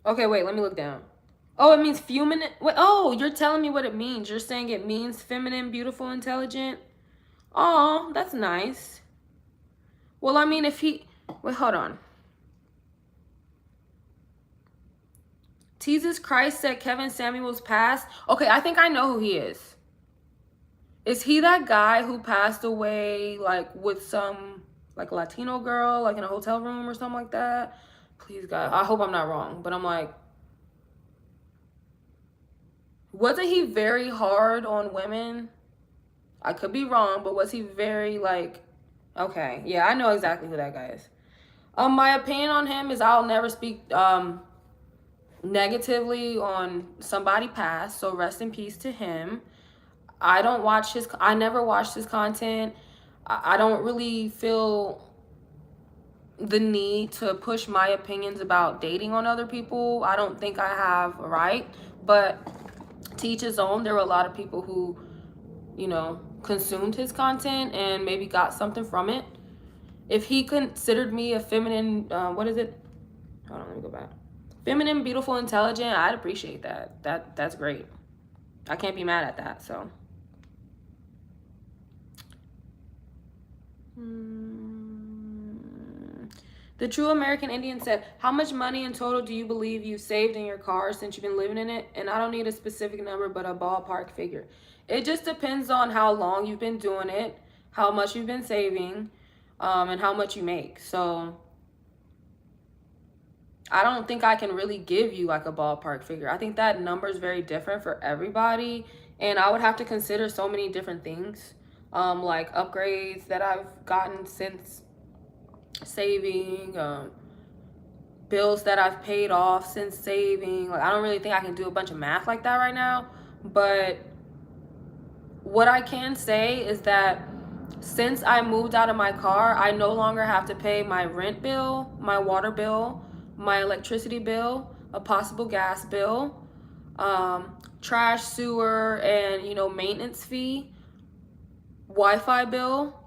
Okay, wait, let me look down. Oh, it means feminine. Wait, oh, you're telling me what it means. You're saying it means feminine, beautiful, intelligent. Oh, that's nice. Well, I mean, if he... Wait, hold on. Jesus Christ said Kevin Samuels passed. Okay, I think I know who he is. Is he that guy who passed away, like, with some, like, Latino girl, like, in a hotel room or something like that? Please, God. I hope I'm not wrong. But I'm like... Wasn't he very hard on women? I could be wrong, but was he very, like... Okay, yeah, I know exactly who that guy is. My opinion on him is I'll never speak negatively on somebody past, so rest in peace to him. I never watched his content. I don't really feel the need to push my opinions about dating on other people. I don't think I have a right, but to each his own. There were a lot of people who, you know, consumed his content and maybe got something from it. If he considered me a feminine, what is it? Hold on, let me go back. Feminine, beautiful, intelligent, I'd appreciate that. That's great. I can't be mad at that, so. The True American Indian said, how much money in total do you believe you've saved in your car since you've been living in it? And I don't need a specific number, but a ballpark figure. It just depends on how long you've been doing it, how much you've been saving, and how much you make. So I don't think I can really give you like a ballpark figure. I think that number is very different for everybody. And I would have to consider so many different things, like upgrades that I've gotten since saving, bills that I've paid off since saving. Like, I don't really think I can do a bunch of math like that right now. But what I can say is that since I moved out of my car, I no longer have to pay my rent bill, my water bill, my electricity bill, a possible gas bill, trash, sewer, and, you know, maintenance fee, Wi-Fi bill,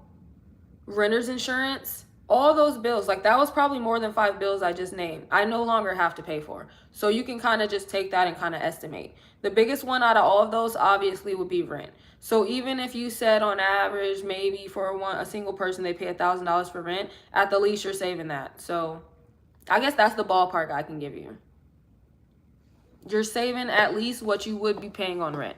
renter's insurance, all those bills. Like, that was probably more than 5 bills I just named. I no longer have to pay for. So you can kind of just take that and kind of estimate. The biggest one out of all of those obviously would be rent. So even if you said on average, maybe for a single person, they pay $1,000 for rent, at the least you're saving that. So I guess that's the ballpark I can give you. You're saving at least what you would be paying on rent.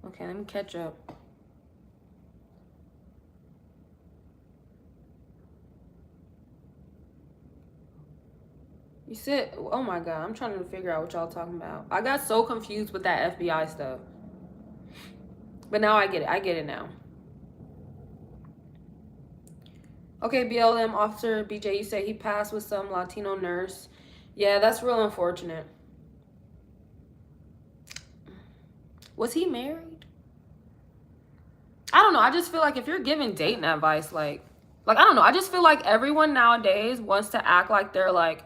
Okay, let me catch up. You said, oh my God, I'm trying to figure out what y'all talking about. I got so confused with that FBI stuff. But now I get it. I get it now. Okay, BLM Officer BJ, you say he passed with some Latino nurse. Yeah, that's real unfortunate. Was he married? I don't know. I just feel like if you're giving dating advice, I don't know. I just feel like everyone nowadays wants to act like they're like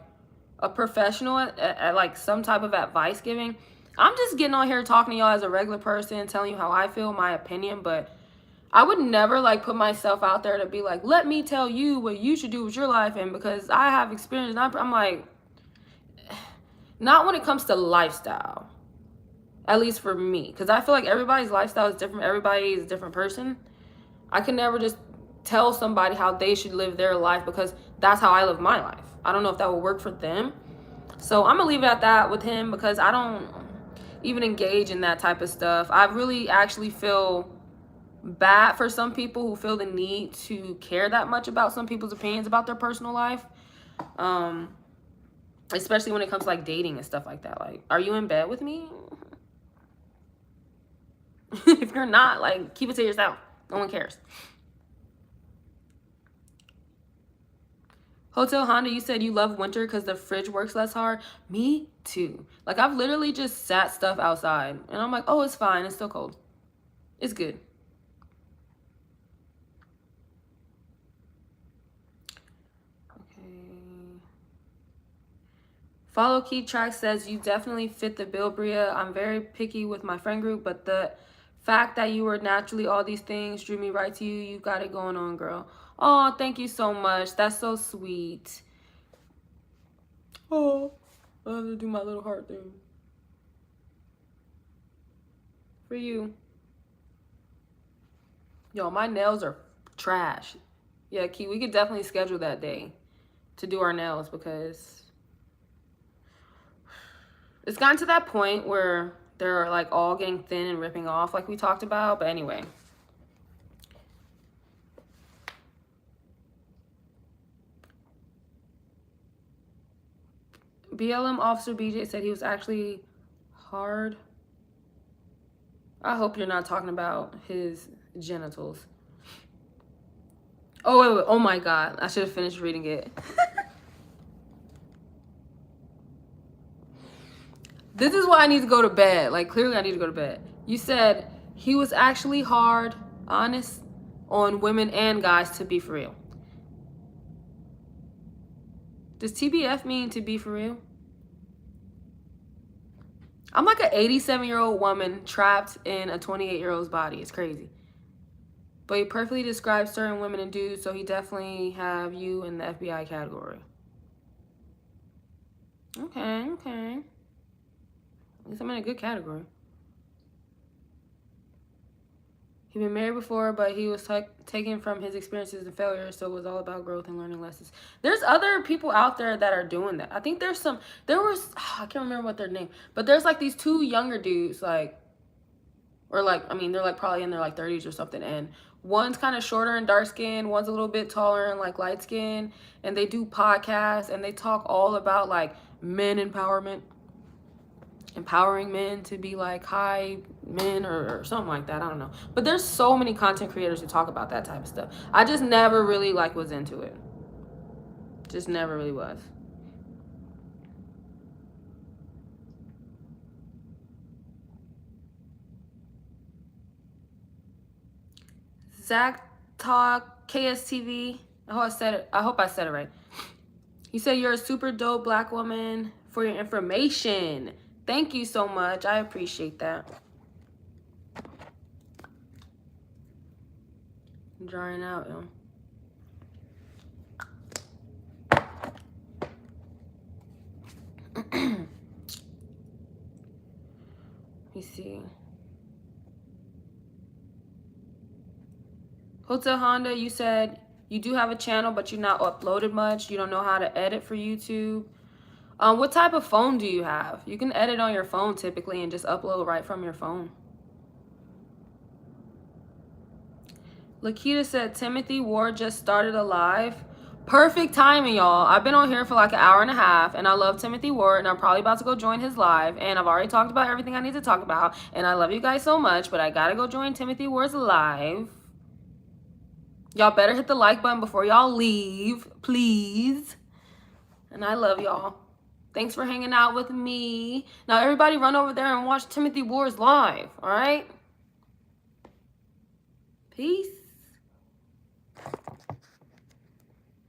a professional at like some type of advice giving. I'm just getting on here talking to y'all as a regular person, telling you how I feel, my opinion, but I would never like put myself out there to be like, let me tell you what you should do with your life. And because I have experience, and I'm like, not when it comes to lifestyle, at least for me, because I feel like everybody's lifestyle is different. Everybody is a different person. I can never just tell somebody how they should live their life because that's how I live my life. I don't know if that will work for them. So I'm gonna leave it at that with him because I don't even engage in that type of stuff. I really actually feel bad for some people who feel the need to care that much about some people's opinions about their personal life. Especially when it comes to like dating and stuff like that. Like, are you in bed with me? If you're not, like, keep it to yourself. No one cares. Hotel Honda, you said you love winter because the fridge works less hard. Me too. Like, I've literally just sat stuff outside. And I'm like, oh, it's fine. It's still cold. It's good. Okay. Follow Keep Track says you definitely fit the bill, Bria. I'm very picky with my friend group, but the fact that you were naturally all these things drew me right to you. You got it going on, girl. Oh, thank you so much. That's so sweet. Oh, I have to do my little heart thing. For you. Yo, my nails are trash. Yeah, Key, we could definitely schedule that day to do our nails because it's gotten to that point where they're like all getting thin and ripping off like we talked about. But anyway. BLM Officer BJ said he was actually hard. I hope you're not talking about his genitals. Oh, wait. Oh my God. I should have finished reading it. This is why I need to go to bed. Like, clearly I need to go to bed. You said he was actually hard, honest on women and guys, to be for real. Does TBF mean to be for real? I'm like an 87-year-old woman trapped in a 28-year-old's body. It's crazy. But he perfectly describes certain women and dudes, so he definitely have you in the FBI category. Okay, okay. At least I'm in a good category. He'd been married before, but he was taken from his experiences and failures, so it was all about growth and learning lessons. There's other people out there that are doing that. I think I can't remember what their name, but there's like these two younger dudes, like, or like, I mean, they're like probably in their like 30s or something, and one's kind of shorter and dark skinned, one's a little bit taller and like light skinned, and they do podcasts and they talk all about like men empowerment, empowering men to be like high men or something like that. I don't know, but there's so many content creators who talk about that type of stuff. I just never really like was into it. Just never really was. Zach Talk KSTV. I hope I said it right. He said you're a super dope black woman for your information. Thank you so much. I appreciate that. I'm drying out, yo. Let me see. Hotel Honda, you said you do have a channel, but you're not uploaded much. You don't know how to edit for YouTube. What type of phone do you have? You can edit on your phone typically and just upload right from your phone. Lakita said Timothy Ward just started a live. Perfect timing, y'all. I've been on here for like an hour and a half, and I love Timothy Ward, and I'm probably about to go join his live, and I've already talked about everything I need to talk about, and I love you guys so much, but I gotta go join Timothy Ward's live. Y'all better hit the like button before y'all leave, please. And I love y'all. Thanks for hanging out with me. Now everybody run over there and watch Timothy Wars live, all right? Peace.